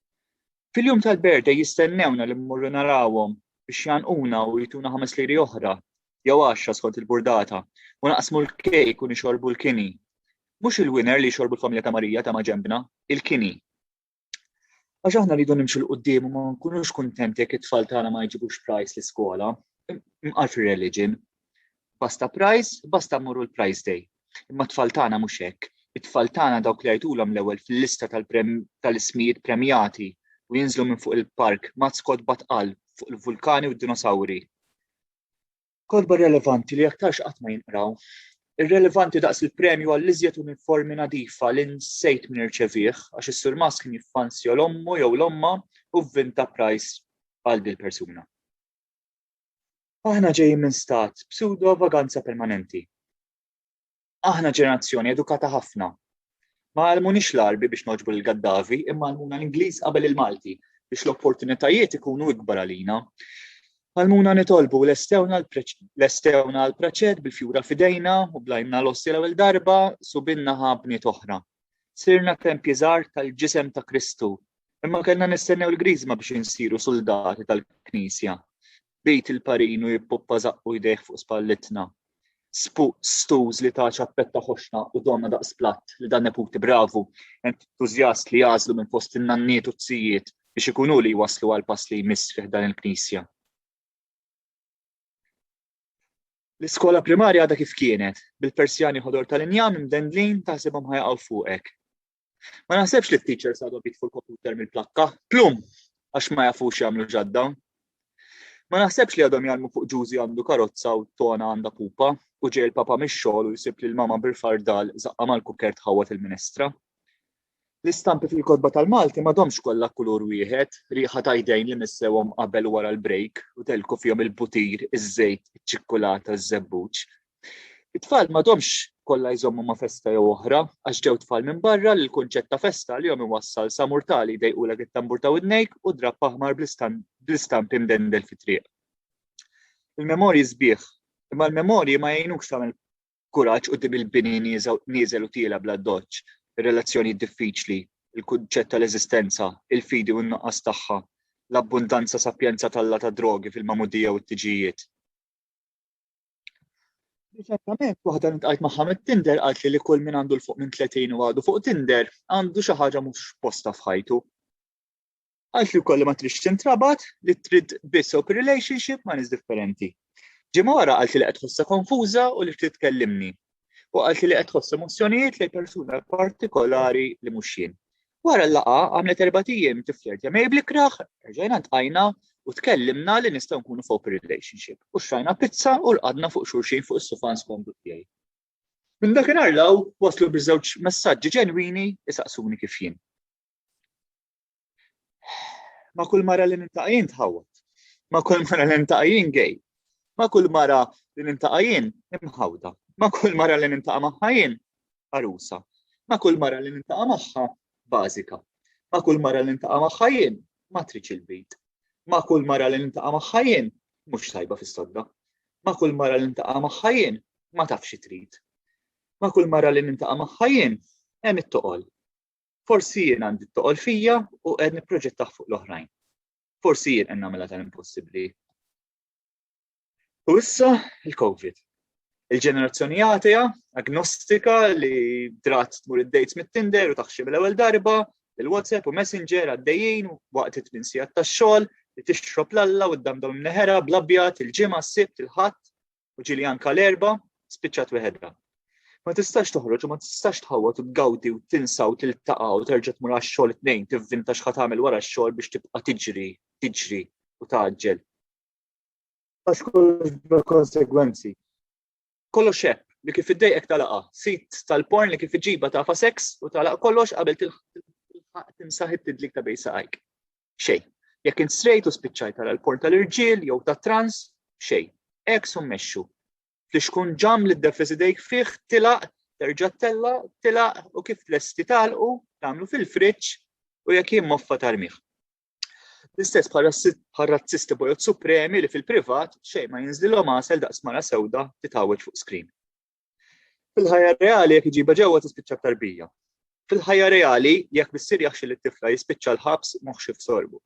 Fil-jum tal-birthday jistennewna li mmorru narawhom biex janquna u jituna 5 liri oħra, jew 10 skont il-burdata, u naqsmu l-kejk u nixorbu l-kini. Mhux il-winner li jxorbu l-familja ta' Marija ta' ma' ġembna, il-kini. Għax aħna rridu nimxu l-qudiem u ma nkunux kuntenti jekk it-tfal tagħna ma jġibux prize l-iskola. Mqar fir-religion. Basta prize, basta mmorru l-prize day. Imma t-tfal tagħna mhux hekk. It-tfal tagħna dawk li jgħidulhom l-ewwel fil-lista tal-ismijiet premjati u jinżlu minn fuq il-park maskot batqal fuq il-vulkani u d-dinosawri. Kodba relevanti li aktarx qatt ma jinqraw. Irrelevanti daqs il-premju għall-iżjed uniformi nadifa li nsejt minn irċevih għax is-Sur Mas kien jiffanzja l-ommu jew l-omma u vvinta prize għal dil persuna. Aħna ġejjin minn stat pseudo vaganza permanenti. Aħna ġenerazzjoni edukata ħafna. Ma għalmunix l-arbi biex noġbu l-Gaddafi imma għalmuna l-Ingliż qabel il-Malti biex l-opportunitajiet ikunu ikbar għalina. Għalmuna nitolbu l-estewna l-praċed bil-fjura fidejna u blajmna l-ossi l-ewwel darba subinna ħabniet oħra. Sirna tempji żgħar tal-ġisem ta' Kristu, imma kellna nistennew l-Griżma biex insiru soldati tal-Knisja. Bejt il-parinu jippuppa zaqqu jdejh fuq spallitna. Stuż li ta' ċappetta ħoxna u donna daqs platt li dan neputi bravu, entużjast li jażlu minn fost in-nanniet u t-tzijiet biex ikunu li jwaslu għal pass li jmiss fih dan il-Knisja. L-iskola primarja għadha kif kienet, bil-persjani ħodor tal-injam imdendlin taħsibhom ħajqgħu fuqek. Ma naħsebx li t-teachers għadhom jitfu l-computer mill-plakka, plum, għax ma jafux jagħmlu ġadda. Ma naħsebx li għadhom jgħalmu fuq ġużi għandu karozza u tona għandha pupa, u ġej il-papa mix-xogħol u jsib lil mama bil-fardal żaqqa mal-kukker tħawwet il-minestra. L-istampi fil-kodba tal-Malti m'għadhomx kollha kulur wieħed, riħa ta' jdejn li missewhom qabel wara l-break u telku fihom il-butir, iż-żejt, iċ-ċikkulata, iż-żebbuġ. It-tfal m'għadhomx kollha jżommu ma' festa jew oħra, għax ġew tfal minn barra li l-kunċett ta' festa li jom iwassal sa murtali jdejqulek it-tambur ta' widnejk u drabb aħmar bl-istampi mdendel fit-triq. Il-memoirs sbieħ, imma l-memorji ma jgħinux tagħmel kuraġġ quddiem il-bini nieżel u tiela bla doċċ. Ir-relazzjoni diffiċli, il-kunċett tal-eżistenza, il-fidi u n-nuqqas tagħha, l-abbundanza sapjenza tal-la ta' drogi fil-mamudija u t-tiġijiet. Riċentament waħda nitqajt magħha mit-Tinder qalt li kull min għandu l-fuq minn 30 u għadu fuq Tinder għandu xi ħaġa mhux posta f'ħajtu. Qalt li wkoll ma tridx tintrabat li trid biss open relationship ma' nies differenti. Ġimgħa wara qalt li qed tħossha konfuża u li trid tkellimni. U qalt li qed tħoss emozzjonijiet lejn persuna partikolari li mhux jien. Wara l-laqgħa għamlet 4 ijiem tiflirtja mej blikraħ, rġajna ntqajna u tkellimna li nistgħu nkunu f'open relationship. U xrajna pizza u rqadna fuq xulxin fuq is-sofan skomdu tiegħi. Minn dakinhar law waslu b'żewġ messaġġi ġenwini isaqsuni kif jien. Ma' kull mara li nintaqa' jien tħawwad. Ma' kull mara li nintaqa' jien gej. Ma' kull mara li nintaqa' jien imħawda. Ma' kull mara li nintaqa' magħha jien arusa. Ma' kull mara li nintaqa' magħha bażika. Ma' kull mara li nintaqa' magħha jien ma tridx il-bit. Ma' kull mara li nintaqa' magħha jien mhux tajba fis-sodda. Ma' kull mara li nintaqa' magħha jien ma tafx trid. Ma' kull mara li nintaqa' magħha jien hemm it-toqol. Forsi jien għandi t-toqol fija u qed nipproġettaħ fuq l-oħrajn. Forsi jien qed nagħmilha tal-impossibbli. U issa il-COVID. Il-ġenerazzjoni għatija, agnostika li drat tmur id-dates mit-Tinder u taħxi l-ewwel darba, il-WhatsApp u Messenger għaddejjin waqt it-tminsijat tax-xogħol li tixrob l-alla u d-damdom neħera bl-abjad il-ġimgħa s-sibt il-ħadd u ġili anke l-erba' spiċċat weħedha. Ma tistax toħroġ u ma tistax tħawwad u tgawdi u tinsa u tiltaqa' u terġa' tmur għax-xogħol it-tnejn tivvinta x'ħad tagħmel wara x-xogħol biex tibqa' tiġri u taġġel. Għax kollox b'konsegwenzi. Kollox hepp li kif iddejqek talaqa, sit tal-porn li kif iġiba tafa seks u talaqa kollox qabel tinsaħ tidlik ta' bejn saqajk. Xejn. Jekk int straight u spiċċajt tara l-porn tal-irġiel jew tat-trans, xejn. Hekk summexxu. Fl-ixkun ġam li d-defes idejk fih tilaq, terġa' tilaq u kif tlesti talqu tagħmlu fil-friġġ u jekk jien moffa tarmih. L-istess bħal razzisti bojot supremi li fil-privat xejn ma jinżlilhom għasel daqs mara sewda titgħawweġ fuq screen. Fil-ħajja reali jekk iġiba ġewwa tispiċċa tarbija. Fil-ħajja reali jekk bissier jaħxi lit-tifla jispiċċa l-ħabs moħħ f'sorbu.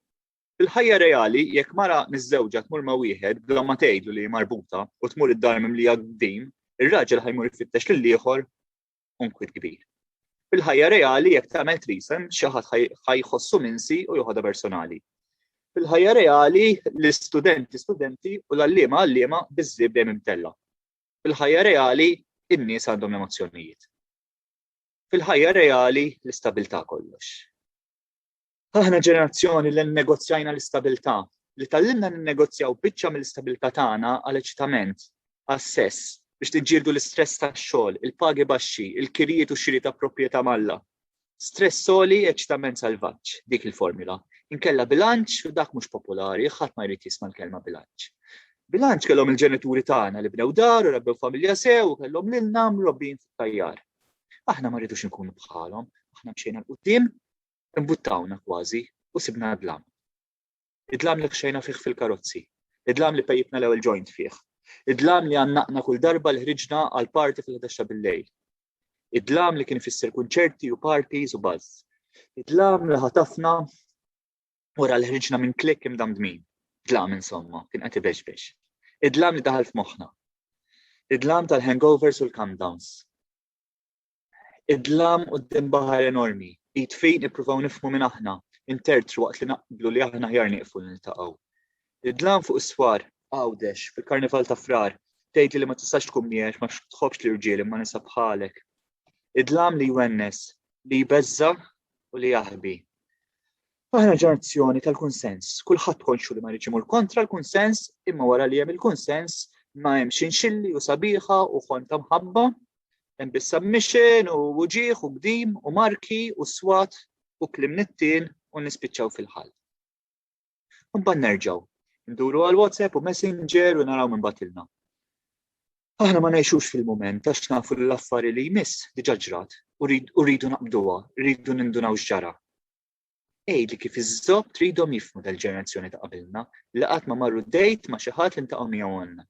Fil-ħajja reali jekk mara miż-żewġa tmur ma' wieħed bla ma tgħidlu li marbuta u tmur id-dar mimlija qdiem, ir-raġel ħajmur ifittex lil ieħor unkwit kbir. Fil-ħajja reali jekk tagħmel trisem xi ħadd ħajħossu minsi u joħodha personali. Fil-ħajja reali l-istudenti u l-allima biżżib dejjem imtella. Fil-ħajja reali in-nies għandhom emozzjonijiet. Fil-ħajja reali l-istabilità kollox. Aħna ġenerazzjoni li nnegozjajna l-istabilità, li tallimna nnegozjaw biċċa mill-istabilità tagħna għal eċitament, għas-sess, biex tiġġieldu l-istress tax-xogħol, il-pagi baxxi, il-kirjiet u xiri ta' proprjetà malla. Stress soli, eċitament salvaġġ, dik il-formula. Inkella bilanċ u dak mhux popolari, ħadd ma jrid jisma' l-kelma bilanċ. Bilanċ kellhom il-ġenituri tagħna li bnew dar u rabbew familja sew u kellhom lilna mrobbin fit-tajjar. Aħna ma rridux inkunu bħalhom, aħna mxejna l-qudiem imbuttawna kważi u sibna dlam. Id-dlam li xejna fih fil-karozzi, id-dlam li pejjibna l-ewwel joint fih, id-dlam li għannaqna kull darba li ħriġna għal party fil-11 bil-lejl, id-dlam li kien ifisser kunċerti u parties u buzz, id-dlam li ħatafna wara li ħriġna minn klik imdamdmin, dlam insomma, kien qed ibeġbex, id-dlam li daħal f'moħħna, id-dlam tal-hangovers u l-calm-downs, id-dlam quddiem baħar enormi, jitfejn ippruvaw nifhmu minn aħna, intertru waqt li naqblu li aħna ħjar nieqfu niltaqgħu. Id-dlam fuq is-swar, għawdex, fil-karnival ta' frar, tgħid li ma tistax tkun miex ma tħobbx l-irġiel imma nisa bħalek. Id-dlam li jwennes, li jbeżza u li jaħbi. Aħna ġenerazzjoni tal-kunsens, kulħadd konxu li ma rridx imur kontra l-kunsens, imma wara li hemm il-kunsens ma hemm xinxilli u sabiħa u ħon ta' mħabba. Hemm bis-submission u wuġieħ u qdim u marki u swat u kliem nittin u nispiċċaw fil-ħall. Imbagħad nerġgħu, nduru għal WhatsApp u Messenger u naraw minn batilna. Aħna ma ngħixux fil-mument għax nafu l-affari li jmiss diġà ġrat u rridu naqbduha, rridu nindunaw x'ġara. Li kif iż-żobb tridhom jifhmu tal-ġenerazzjoni ta' qabilna li qatt ma marru dejt ma' xi ħadd li ntaqgħu miegħu għandna.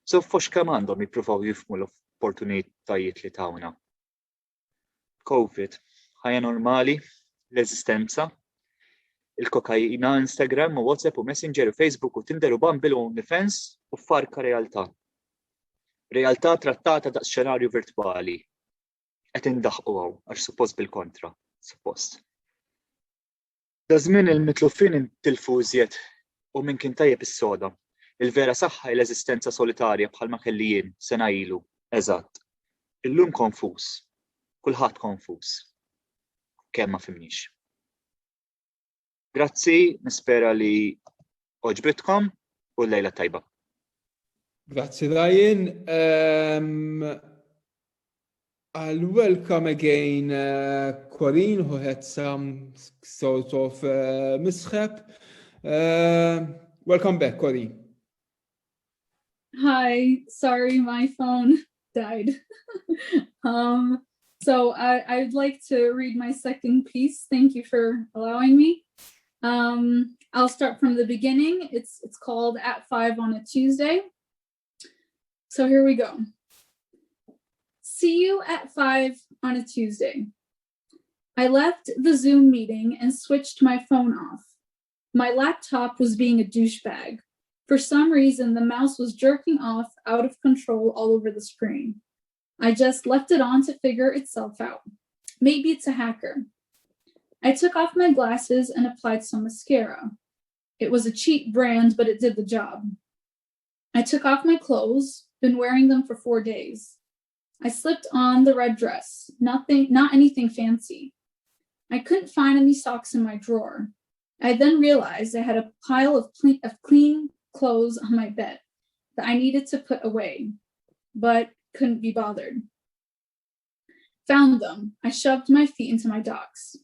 F'hux kemm għandhom jippruvaw jifhmu l-opportunitajiet li tawna. COVID, ħajja normali, l-eżistenza, il-kokaina, Instagram u WhatsApp u Messenger u Facebook u Tinder u Bumble u OnlyFans u farka realtà. Realtà trattata daqs xenarju virtwali. Qed indaħqu għax suppost bil-kontra, suppost. Da żmien il-mitlufin intilfu iżjed u minn kien tajjeb is-soda. Il-vera saħħa l-eżistenza solitarja bħalma kelli jien sena ilu, eżatt. Illum konfuż, kulħadd konfuż. Kemm ma fimniex. Grazzi, nispera li oġbitkom u l-lejla tajba. Grazzi Ryan. I'll welcome again Corinne, who had some sort of mishap. Welcome back, Corinne. Hi, sorry, my phone died. So I'd like to read my second piece. Thank you for allowing me. I'll start from the beginning. It's called At 5 on a Tuesday. So here we go. See you at 5 on a Tuesday. I left the Zoom meeting and switched my phone off. My laptop was being a douchebag. For some reason, the mouse was jerking off out of control all over the screen. I just left it on to figure itself out. Maybe it's a hacker. I took off my glasses and applied some mascara. It was a cheap brand, but it did the job. I took off my clothes, been wearing them for 4 days. I slipped on the red dress, not anything fancy. I couldn't find any socks in my drawer. I then realized I had a pile of clean clothes on my bed that I needed to put away, but couldn't be bothered. Found them. I shoved my feet into my docs.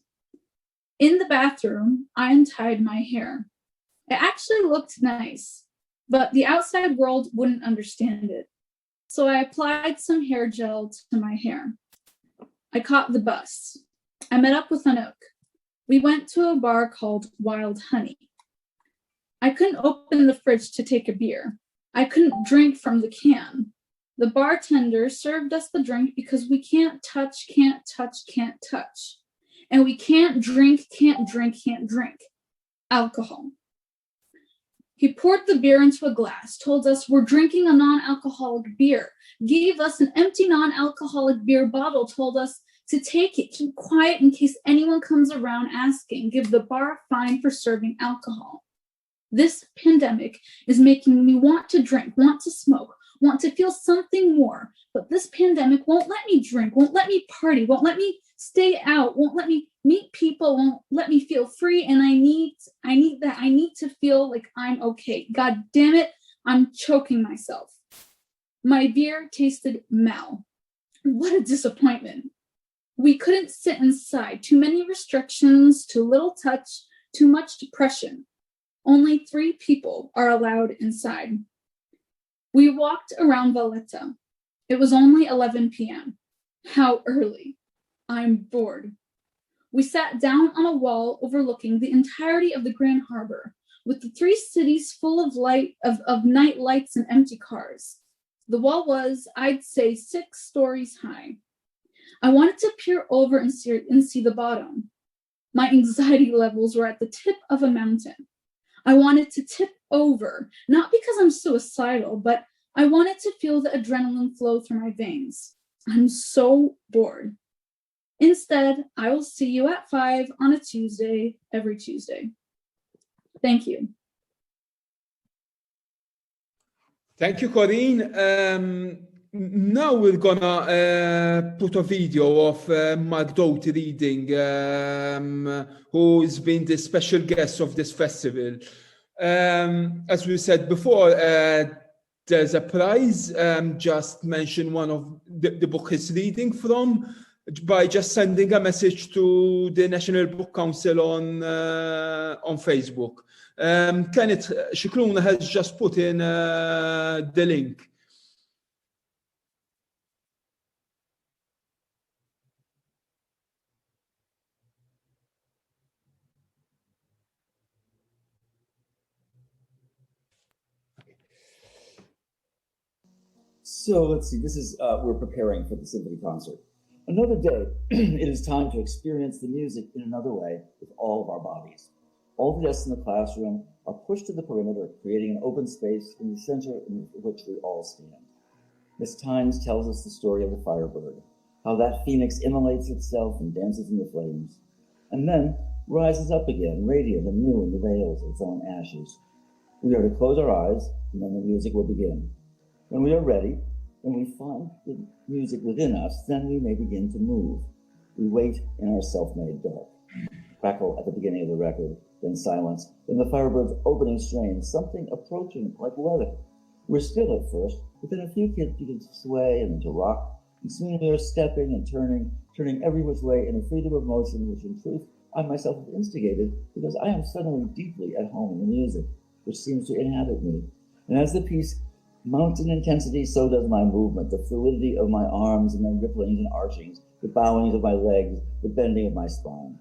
In the bathroom, I untied my hair. It actually looked nice, but the outside world wouldn't understand it. So I applied some hair gel to my hair. I caught the bus. I met up with Anouk. We went to a bar called Wild Honey. I couldn't open the fridge to take a beer. I couldn't drink from the can. The bartender served us the drink because we can't touch. And we can't drink alcohol. He poured the beer into a glass, told us we're drinking a non-alcoholic beer, gave us an empty non-alcoholic beer bottle, told us to take it, keep quiet in case anyone comes around asking, give the bar a fine for serving alcohol. This pandemic is making me want to drink, want to smoke, want to feel something more, but this pandemic won't let me drink, won't let me party, won't let me stay out, won't let me meet people, won't let me feel free, and I need that. I need to feel like I'm okay. God damn it, I'm choking myself. My beer tasted mal. What a disappointment. We couldn't sit inside. Too many restrictions, too little touch, too much depression. Only 3 people are allowed inside. We walked around Valletta. It was only 11 p.m. How early? I'm bored. We sat down on a wall overlooking the entirety of the Grand Harbor, with the 3 cities full of night lights and empty cars. The wall was, I'd say, 6 stories high. I wanted to peer over and see the bottom. My anxiety levels were at the tip of a mountain. I wanted to tip over, not because I'm suicidal, but I wanted to feel the adrenaline flow through my veins. I'm so bored. Instead, I will see you at 5 on a Tuesday, every Tuesday. Thank you. Thank you, Corinne. Now we're gonna put a video of Mark Doty reading, who's been the special guest of this festival. As we said before, there's a prize. Just mention one of the book he's reading from by just sending a message to the National Book Council on Facebook. Kenneth Shikluna has just put in the link. So let's see, this is, we're preparing for the symphony concert. Another day, it is time to experience the music in another way with all of our bodies. All the desks in the classroom are pushed to the perimeter, creating an open space in the center in which we all stand. Miss Tynes tells us the story of the Firebird, how that phoenix immolates itself and dances in the flames, and then rises up again, radiant and new in the veils of its own ashes. We are to close our eyes, and then the music will begin. When we are ready, when we find the music within us, then we may begin to move. We wait in our self-made dark. Crackle at the beginning of the record, then silence, then the Firebird's opening strain, something approaching like weather. We're still at first, but then a few kids begin to sway and then to rock, and soon we are stepping and turning every which way in a freedom of motion which in truth I myself have instigated because I am suddenly deeply at home in the music, which seems to inhabit me. And as the piece mounts in intensity, so does my movement, the fluidity of my arms and their ripplings and archings, the bowings of my legs, the bending of my spine.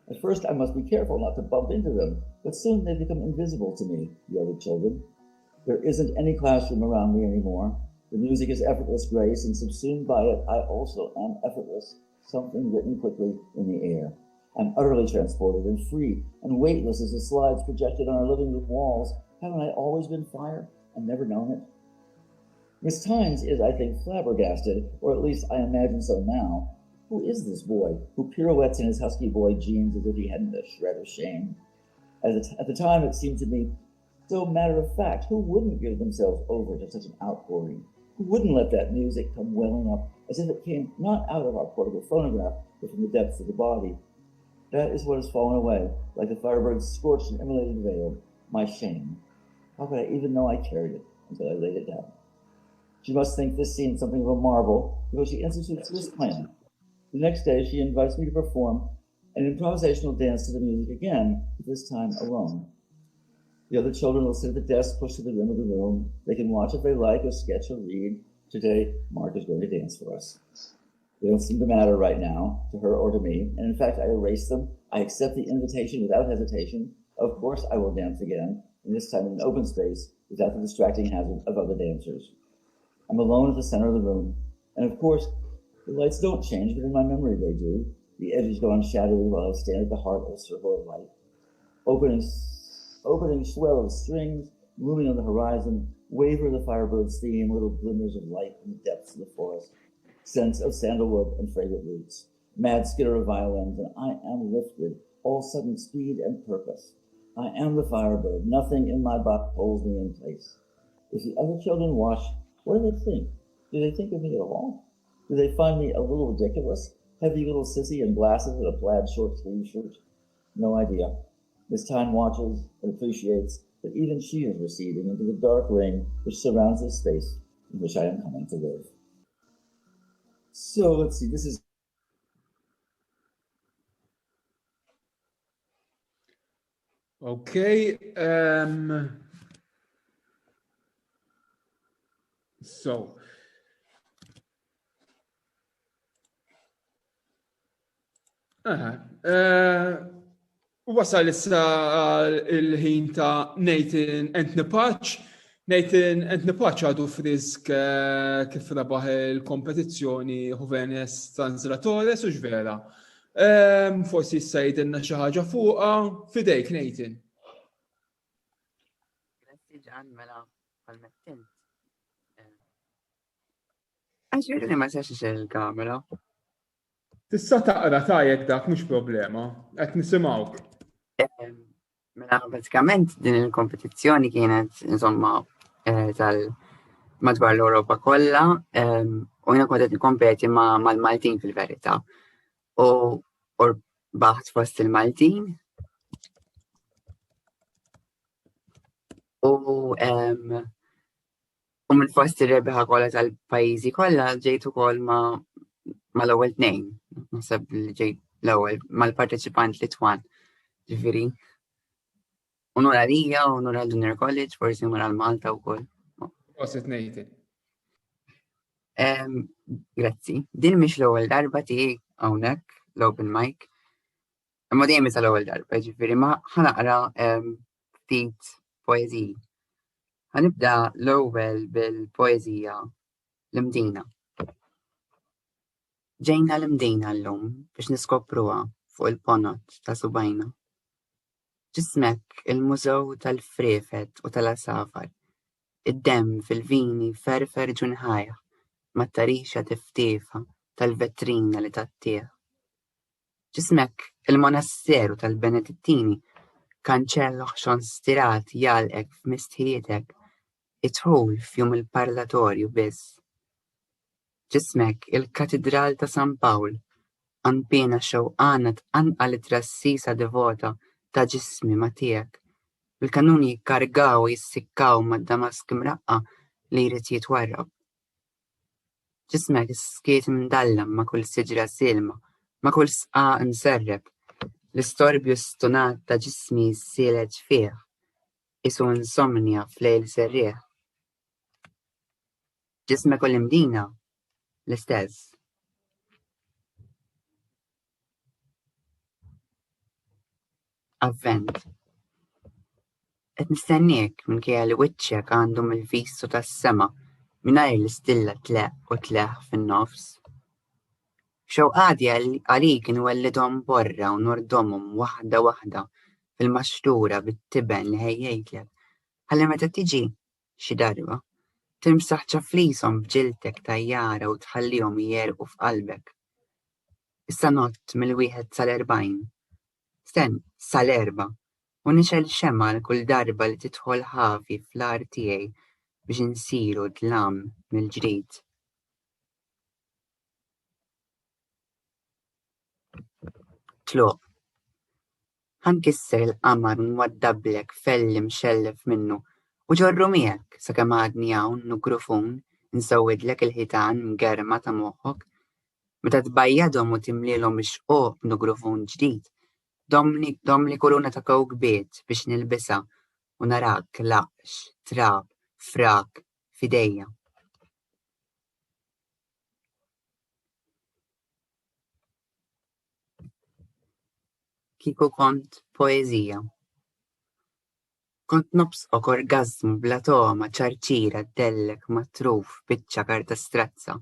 At first, I must be careful not to bump into them, but soon they become invisible to me, the other children. There isn't any classroom around me anymore. The music is effortless grace, and subsumed by it, I also am effortless, something written quickly in the air. I'm utterly transported and free and weightless as the slides projected on our living room walls. Haven't I always been fire and never known it? Miss Tynes is, I think, flabbergasted, or at least I imagine so now. Who is this boy who pirouettes in his husky boy jeans as if he hadn't a shred of shame? At the time, it seemed to me so matter of fact. Who wouldn't give themselves over to such an outpouring? Who wouldn't let that music come welling up as if it came not out of our portable phonograph, but from the depths of the body? That is what has fallen away, like the firebird's scorched and immolated veil, my shame. How could I even know I carried it until I laid it down? She must think this scene something of a marvel, because she institutes this plan. The next day, she invites me to perform an improvisational dance to the music again, but this time alone. The other children will sit at the desk pushed to the rim of the room. They can watch if they like, or sketch, or read. Today, Mark is going to dance for us. They don't seem to matter right now, to her or to me, and in fact, I erase them. I accept the invitation without hesitation. Of course, I will dance again, and this time in an open space, without the distracting hazard of other dancers. I'm alone at the center of the room, and of course, the lights don't change, but in my memory they do. The edges go on shadowy while I stand at the heart of a circle of light. Opening swell of strings, looming on the horizon, waver the firebird's theme, little glimmers of light in the depths of the forest, scents of sandalwood and fragrant roots, mad skitter of violins, and I am lifted, all sudden speed and purpose. I am the firebird, nothing in my body holds me in place. If the other children watch, what do they think? Do they think of me at all? Do they find me a little ridiculous? Heavy little sissy in glasses and a plaid short sleeve shirt? No idea. Miss Tyne watches and appreciates that even she is receding into the dark ring which surrounds the space in which I am coming to live. So let's see, this is... Okay. So... Wasal issa il-ħin ta' Nathan Entnepaċ. Nathan Entnepaċ għadu frisk kif rebaħ il-kompetizzjoni Jóvenes Translatores u ġvera. Forsi issa jgħidilna xi ħaġa fuqha fidejk, Nathan. Grazzi ġan mela għal-mettint. Għax ma sax il-kamera. Tista' taqra tajjeb dak mhux problema, qed nisimgħuk. Mela bażikament din il-kompetizzjoni kienet insomma tal-madwar l-Ewropa kollha u jiena kont qed nikkompeti mal-Maltin fil-verità. U rbaħt fost il-Maltin. U minn fost ir-rebbieħa kollha tal-pajjiżi kollha ġejt ukoll mal-ewwel tnejn. Naħseb li ġejt l-ewwel mal-parteċipant Litwan. Ġifieri. Unura lija, unura l-Junior College, forsi unura l-Malta wkoll. Proset Nathan. Grazzi. Din mhix l-ewwel darba tiegħi hawnhekk l-open mic. Imma dejjem isa l-ewwel darba, ġifieri ma ħanaqra ftit poeżiji. Ħanibda l-ewwel bil-poeżija l-Mdina. Ġejna l-Mdina llum biex niskopruha fuq il-ponot ta' subajna. Ġismek il-mużew tal-frefet u tal-asafar. Id-demm fil-vini ferfer ġunħajja mat-tarixa tiftifa tal-vetrina li tattieħ. Ġismek il-monasseru tal-Benedittini kanċello ħxon stirat jalqek f'mistħietek idħul fjum il-parlatorju biss. Ġismek il-katedral ta' San Pawl għanpina xewqana tqanqal it-trassisa devota ta' ġismi ma' tiegħek. Il-kanuni jikkargaw jissikkaw mad-damask mraqqa li jrid jitwarrab. ġismek skiet mdallam ma' kull siġra silma, ma' kull sqa mserreb, l-istorbju stunat ta' ġismi s-sieleġ fih, isu insomnia f'lejl serrieħ. Ġismek u l-imdina l-istess. Avvent. Et nistennik minn kija li wiċċek għandhom il-vissu tas-sema mingħajr l-istilla tleq u tleħ fin-nofs. Xewqati għalik inwellidhom borra u nordhomhom waħda waħda fil-maxtura bit-tiben li ħejjejtlek ħalli meta tiġi xi darba timsaħ ċaflishom b'ġiltek tajjara u tħallihom jerqu f'qalbek. Issa nott mill-1 sal-40. sal-4 u nixel xemma kull darba li tidħol ħafi fl-ar tiegħi biex insiru dlam mill-ġrid. Tluq. Ħankisser il-qamar u nwaddablek felli mxellef minnu u ġorru miegħek sakemm għadni hawn mikrofon nsawwidlek il-ħitan mgerma ta' moħħok meta tbajjadhom u timlilhom ix-xquq b'mikrofon ġdid. Domli kuruna ta' kawkbiet biex nilbisa u narak laqx, trab, frak, fidejja. Kieku kont poezija. Kont nobsqok orgazmu bla toma ċarċira dellek matruf biċċa karta strazza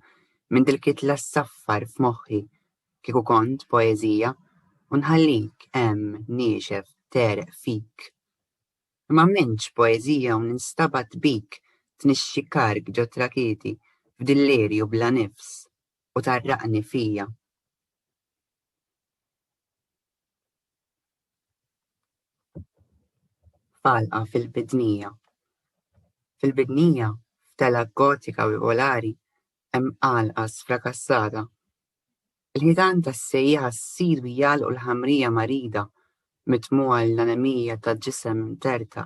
minn dil-kitla s-saffar f'moħħi. Kieku kont poezija u nħallik hemm niexef tereq fik. Ma m'hemmx poeżija u ninstabat bik tnixxi karg ġo trakieti f'dillerju bla nifs u tarraqni fija. Falqa fil-bidnija. Fil-bidnija, f'tela gotika u volari, hemm qalqa sfrakassata. Il-ħitan tas-sejjaħa ssir jgħalqu l-ħamrija marida, mitmuha l-anemija tal-ġisem imterta,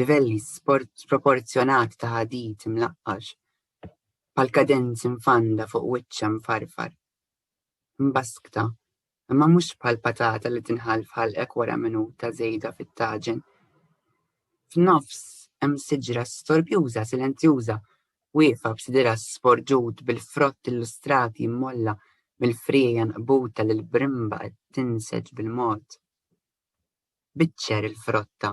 livelli sproporzjonati ta' ħadid imlaqqax, bħal-kadenz infanda fuq wiċċa mfarfar. Mbaskta, imma mhux bħal-patata li tinħal f'ħalqek wara minuta żejda fit-taġen. F'nofs hemm siġra storbjuża silenzjuża, wieqfa b'sidira sporġut bil-frott illustrati mmolla mill-frija nqbuta li l-brimba qed tinseġ bil-mod. Biċċer il-frotta,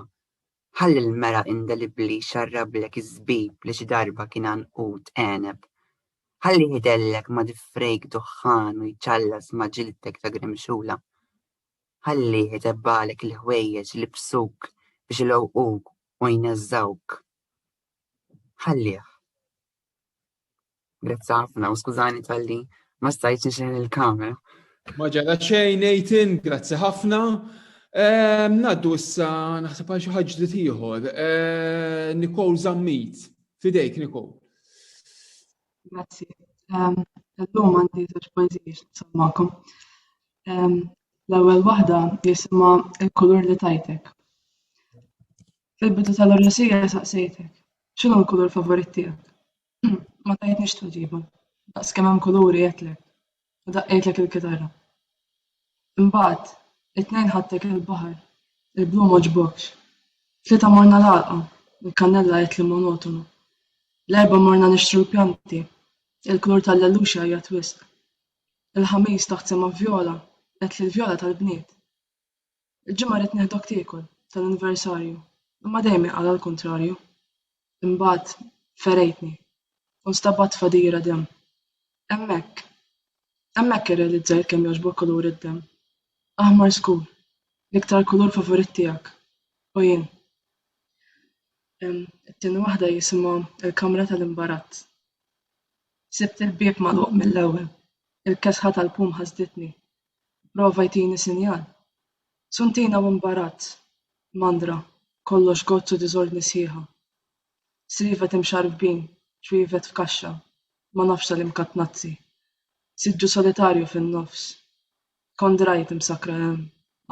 ħalli l-mera indelibbli xarrablek iż-żbib li xi darba kien għanqud għeneb. Ħalli jħidellek ma diffrejk duħħan u jċallas ma ġiltek ta' grimxula. Ħalli jħidebbalek il-ħwejjeġ li bsuk biex ilewquk u jneżżawk. Ħallih. Grazzi ħafna u skużani tal-li ma stajtx nixeħ il-kamera. Ma ġara xejn Nathan, grazzi ħafna. Naddu issa naħseb għal xi ħaġa ieħor. Nicole Zammit. Fidejk, Nicole. Grazzi. Illum għandi żewġ poeżiji nsemmakom. L-ewwel waħda jisimha Il-kulur li tajtek. Fil-bidu tal-orlisija saqsejtek, x'inhu l-kulur favorit tiegħek? Ma tajtniex tweġiba. Daqs kemm hemm kuluri għedlek, u daqqejtlek il-kitarra. Imbagħad, it-tnejn ħadtek il-baħar, il-blu m'għoġbokx. Tlieta morna l-għalqa, il-kannella qed li monotonu. L-erba' morna nixtru l-pjanti, il-kulur tal-leluxa hija wisq. Il-ħamis taħt sema vjola, qed li l-vjola tal-bniet. Il-ġimgħa rid nieħdok tiekol tal-anniversarju, imma dejjem qal għall-kuntrarju. Imbagħad ferejtni, u nstabat fadira dem. Hemmhekk irrealizzajt kemm jogħġbok kulur id-dem. Aħmar skur, l-iktar kulur favorit tiegħek. U jien. It-tieni waħda jisimha Il-kamra tal-imbarazz. Sibt il-bieb magħluq mill-ewwel. Il-kesħa tal-pum ħasditni. Prova jtini sinjal. Suntina u imbarazz. Mandra, kollox gozzu diżordni sħiħa. Srivet imxarbin, ċwivet f'kaxxa, ma nafx tal-imkatnazzi. Siġġu solitarju fin-nofs. Kondrajt imsakra hemm,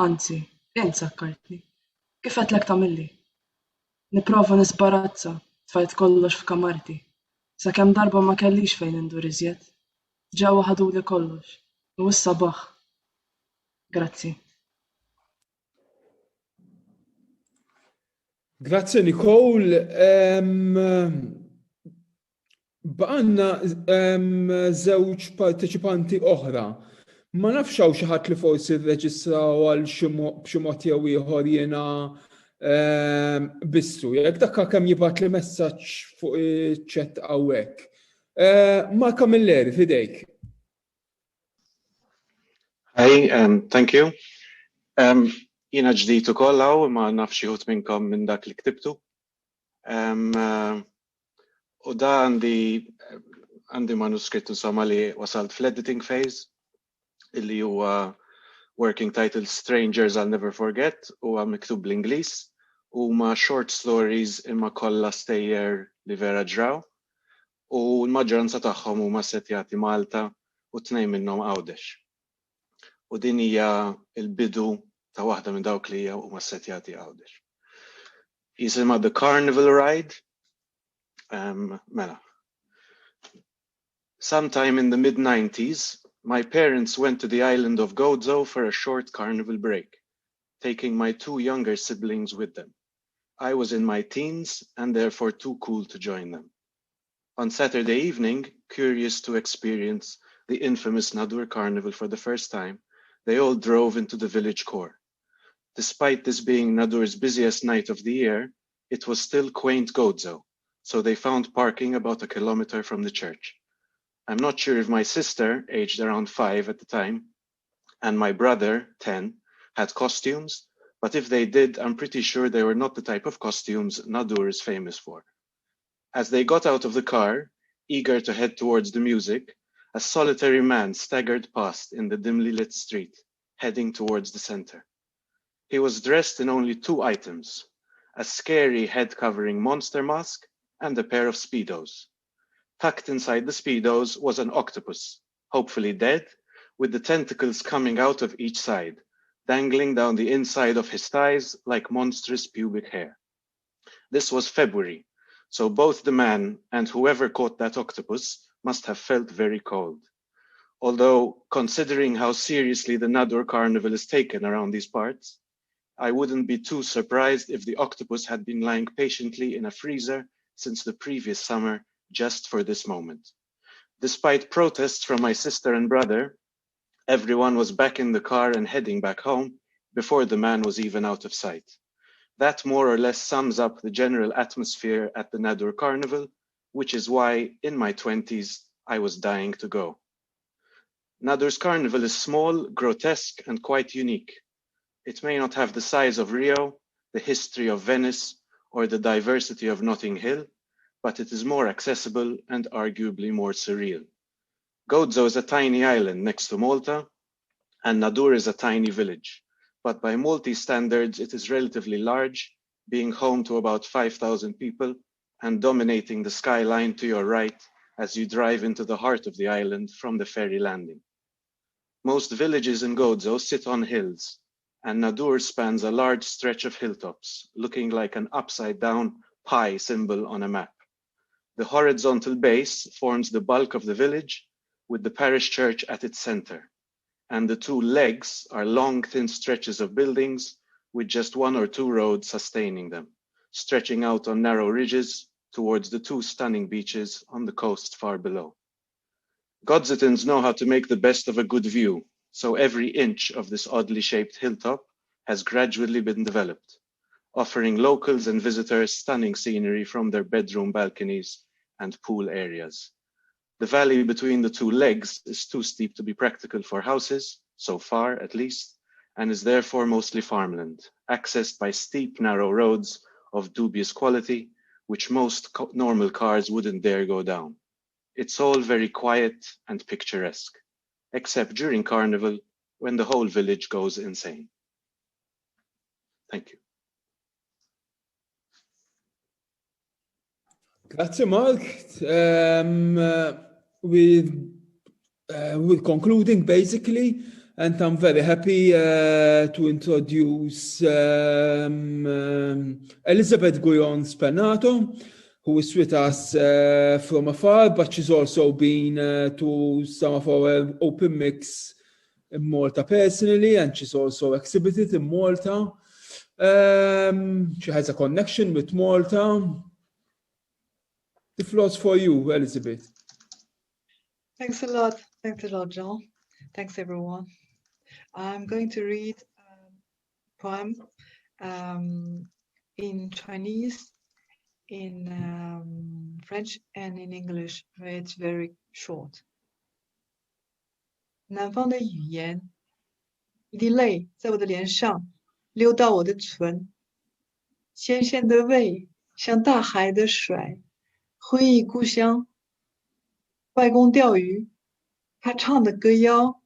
anzi, jien sakkartni. Kif qedlek tagħmilli? Nipprova nisbarazza, tfajt kollox f'kamarti. Sakemm darba ma kellix fejn indur iżjed. Ġewwa ħaduli kollox. U issa baħ. Grazzi. Grazie Nicole. Baqanna żewġ parteċipanti oħra. Ma nafx hawn xi ħadd li forsi rreġistraw għal b'xi mod jew ieħor jiena bissu. Jekk dakka kemm jibgħat li messaġġ fuq iċ-chat hawnhekk. Mark Milleri, fidejk. Hi, thank you. Jiena ġdid ukoll hawn ma nafx xi ħut minnkom minn dak li ktibtu. U da għandi manuskritt insomma li wasalt fl-editing phase illi huwa working title Strangers I'll Never Forget huwa miktub bl-Ingliż u ma short stories imma kollha stejjer li vera ġraw u l-maġġoranza tagħhom huma setjati Malta u tnejn minnhom Għawdex. U din hija l-bidu ta' waħda minn dawk li huma setjati Għawdex. Jisimha The Carnival Ride. Mela. Sometime in the mid-90s, my parents went to the island of Gozo for a short carnival break, taking my two younger siblings with them. I was in my teens and therefore too cool to join them. On Saturday evening, curious to experience the infamous Nadur Carnival for the first time, they all drove into the village core. Despite this being Nadur's busiest night of the year, it was still quaint Gozo, so they found parking about 1 kilometer from the church. I'm not sure if my sister, aged around 5 at the time, and my brother, 10, had costumes, but if they did, I'm pretty sure they were not the type of costumes Nadur is famous for. As they got out of the car, eager to head towards the music, a solitary man staggered past in the dimly lit street, heading towards the center. He was dressed in only 2 items, a scary head-covering monster mask and a pair of Speedos. Tucked inside the Speedos was an octopus, hopefully dead, with the tentacles coming out of each side, dangling down the inside of his thighs like monstrous pubic hair. This was February, so both the man and whoever caught that octopus must have felt very cold. Although, considering how seriously the Nadur Carnival is taken around these parts, I wouldn't be too surprised if the octopus had been lying patiently in a freezer since the previous summer just for this moment. Despite protests from my sister and brother, everyone was back in the car and heading back home before the man was even out of sight. That more or less sums up the general atmosphere at the Nadur Carnival, which is why, in my 20s, I was dying to go. Nadur's Carnival is small, grotesque, and quite unique. It may not have the size of Rio, the history of Venice, or the diversity of Notting Hill, but it is more accessible and arguably more surreal. Gozo is a tiny island next to Malta, and Nadur is a tiny village. But by Maltese standards, it is relatively large, being home to about 5,000 people and dominating the skyline to your right as you drive into the heart of the island from the ferry landing. Most villages in Gozo sit on hills, and Nadur spans a large stretch of hilltops, looking like an upside-down pie symbol on a map. The horizontal base forms the bulk of the village, with the parish church at its center, and the 2 legs are long, thin stretches of buildings with just 1 or 2 roads sustaining them, stretching out on narrow ridges towards the 2 stunning beaches on the coast far below. Godzitans know how to make the best of a good view, so every inch of this oddly shaped hilltop has gradually been developed, offering locals and visitors stunning scenery from their bedroom balconies and pool areas. The valley between the 2 legs is too steep to be practical for houses, so far at least, and is therefore mostly farmland, accessed by steep, narrow roads of dubious quality, which most normal cars wouldn't dare go down. It's all very quiet and picturesque, except during Carnival, when the whole village goes insane. Thank you. Grazie, Mark. We're concluding basically, and I'm very happy to introduce Elizabeth Guyon Spanato, who is with us from afar, but she's also been to some of our open mics in Malta personally, and she's also exhibited in Malta. She has a connection with Malta. The floor's for you, Elizabeth. Thanks a lot. Thanks a lot, John. Thanks, everyone. I'm going to read a poem in Chinese, in French, and in English. It's very short. 南方的语言，一滴泪在我的脸上流到我的唇，咸咸的味像大海的水，回忆故乡。外公钓鱼，他唱的歌谣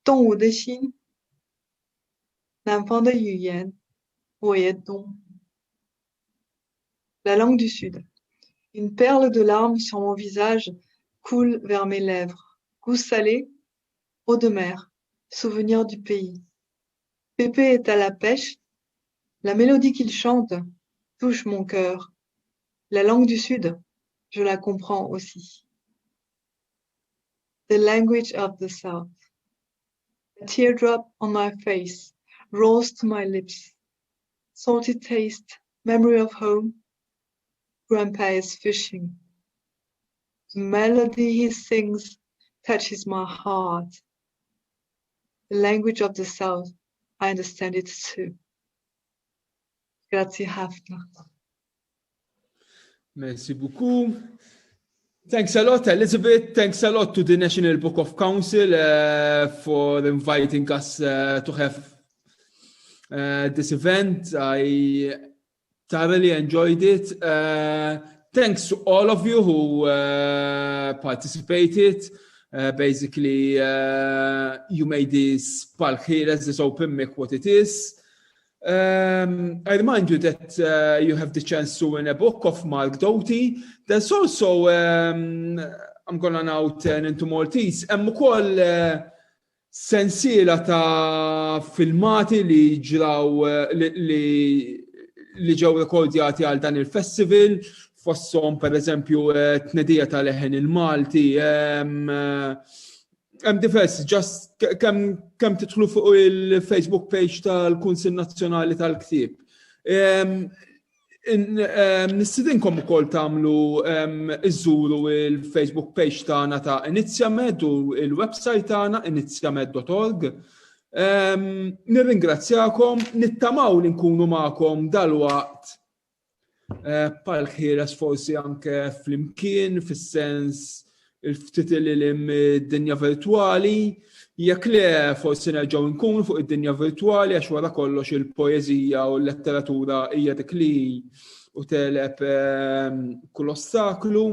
动我的心。南方的语言我也懂。La langue du Sud. Une perle de larmes sur mon visage coule vers mes lèvres. Goût salé, eau de mer, souvenir du pays. Pépé est à la pêche. La mélodie qu'il chante touche mon cœur. La langue du Sud, je la comprends aussi. The language of the South. A teardrop on my face rolls to my lips. Salty taste, memory of home. Grandpa is fishing. The melody he sings touches my heart. The language of the South, I understand it too. Grazie ħafna. Merci beaucoup. Thanks a lot, Elizabeth. Thanks a lot to the National Book of Council for inviting us to have this event. I thoroughly enjoyed it. Thanks to all of you who participated. Basically, you made this Palk Ħieles, this open mic, what it is. I remind you that you have the chance to win a book of Mark Doty. There's also, I'm going to now turn into Maltese, hemm ukoll sensiela ta' filmati li ġraw li ġew rekordjati għal dan il-festival, fosthom pereżempju tnedija tal-leħen il-Malti, hemm diversi, just kemm tidħlu fuq il-Facebook page tal-Kunsill Nazzjonali tal-Ktieb. Nistidinkom ukoll tagħmlu iżżuru il-Facebook page tagħna ta' Inizjamed u il-website tagħna inizjamed.org. Nirringrazzjakom, nittamaw li nkunu magħkom dalwaqt Palk Ħieles forsi anke flimkien fis-sens il-ftit il-dinja virtuali, jekk le forsi nerġgħu nkunu fuq id-dinja virtuali għax wara kollox il-poeżija u l-letteratura hija dik li u teleb kull ostaklu,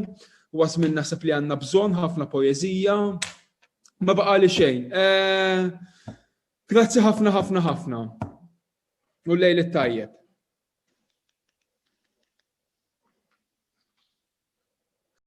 u għasmin naħseb li għandna bżonn ħafna poeżija, ma baqali xejn. Grazzi ħafna ħafna ħafna. U l-lejl it-tajjeb.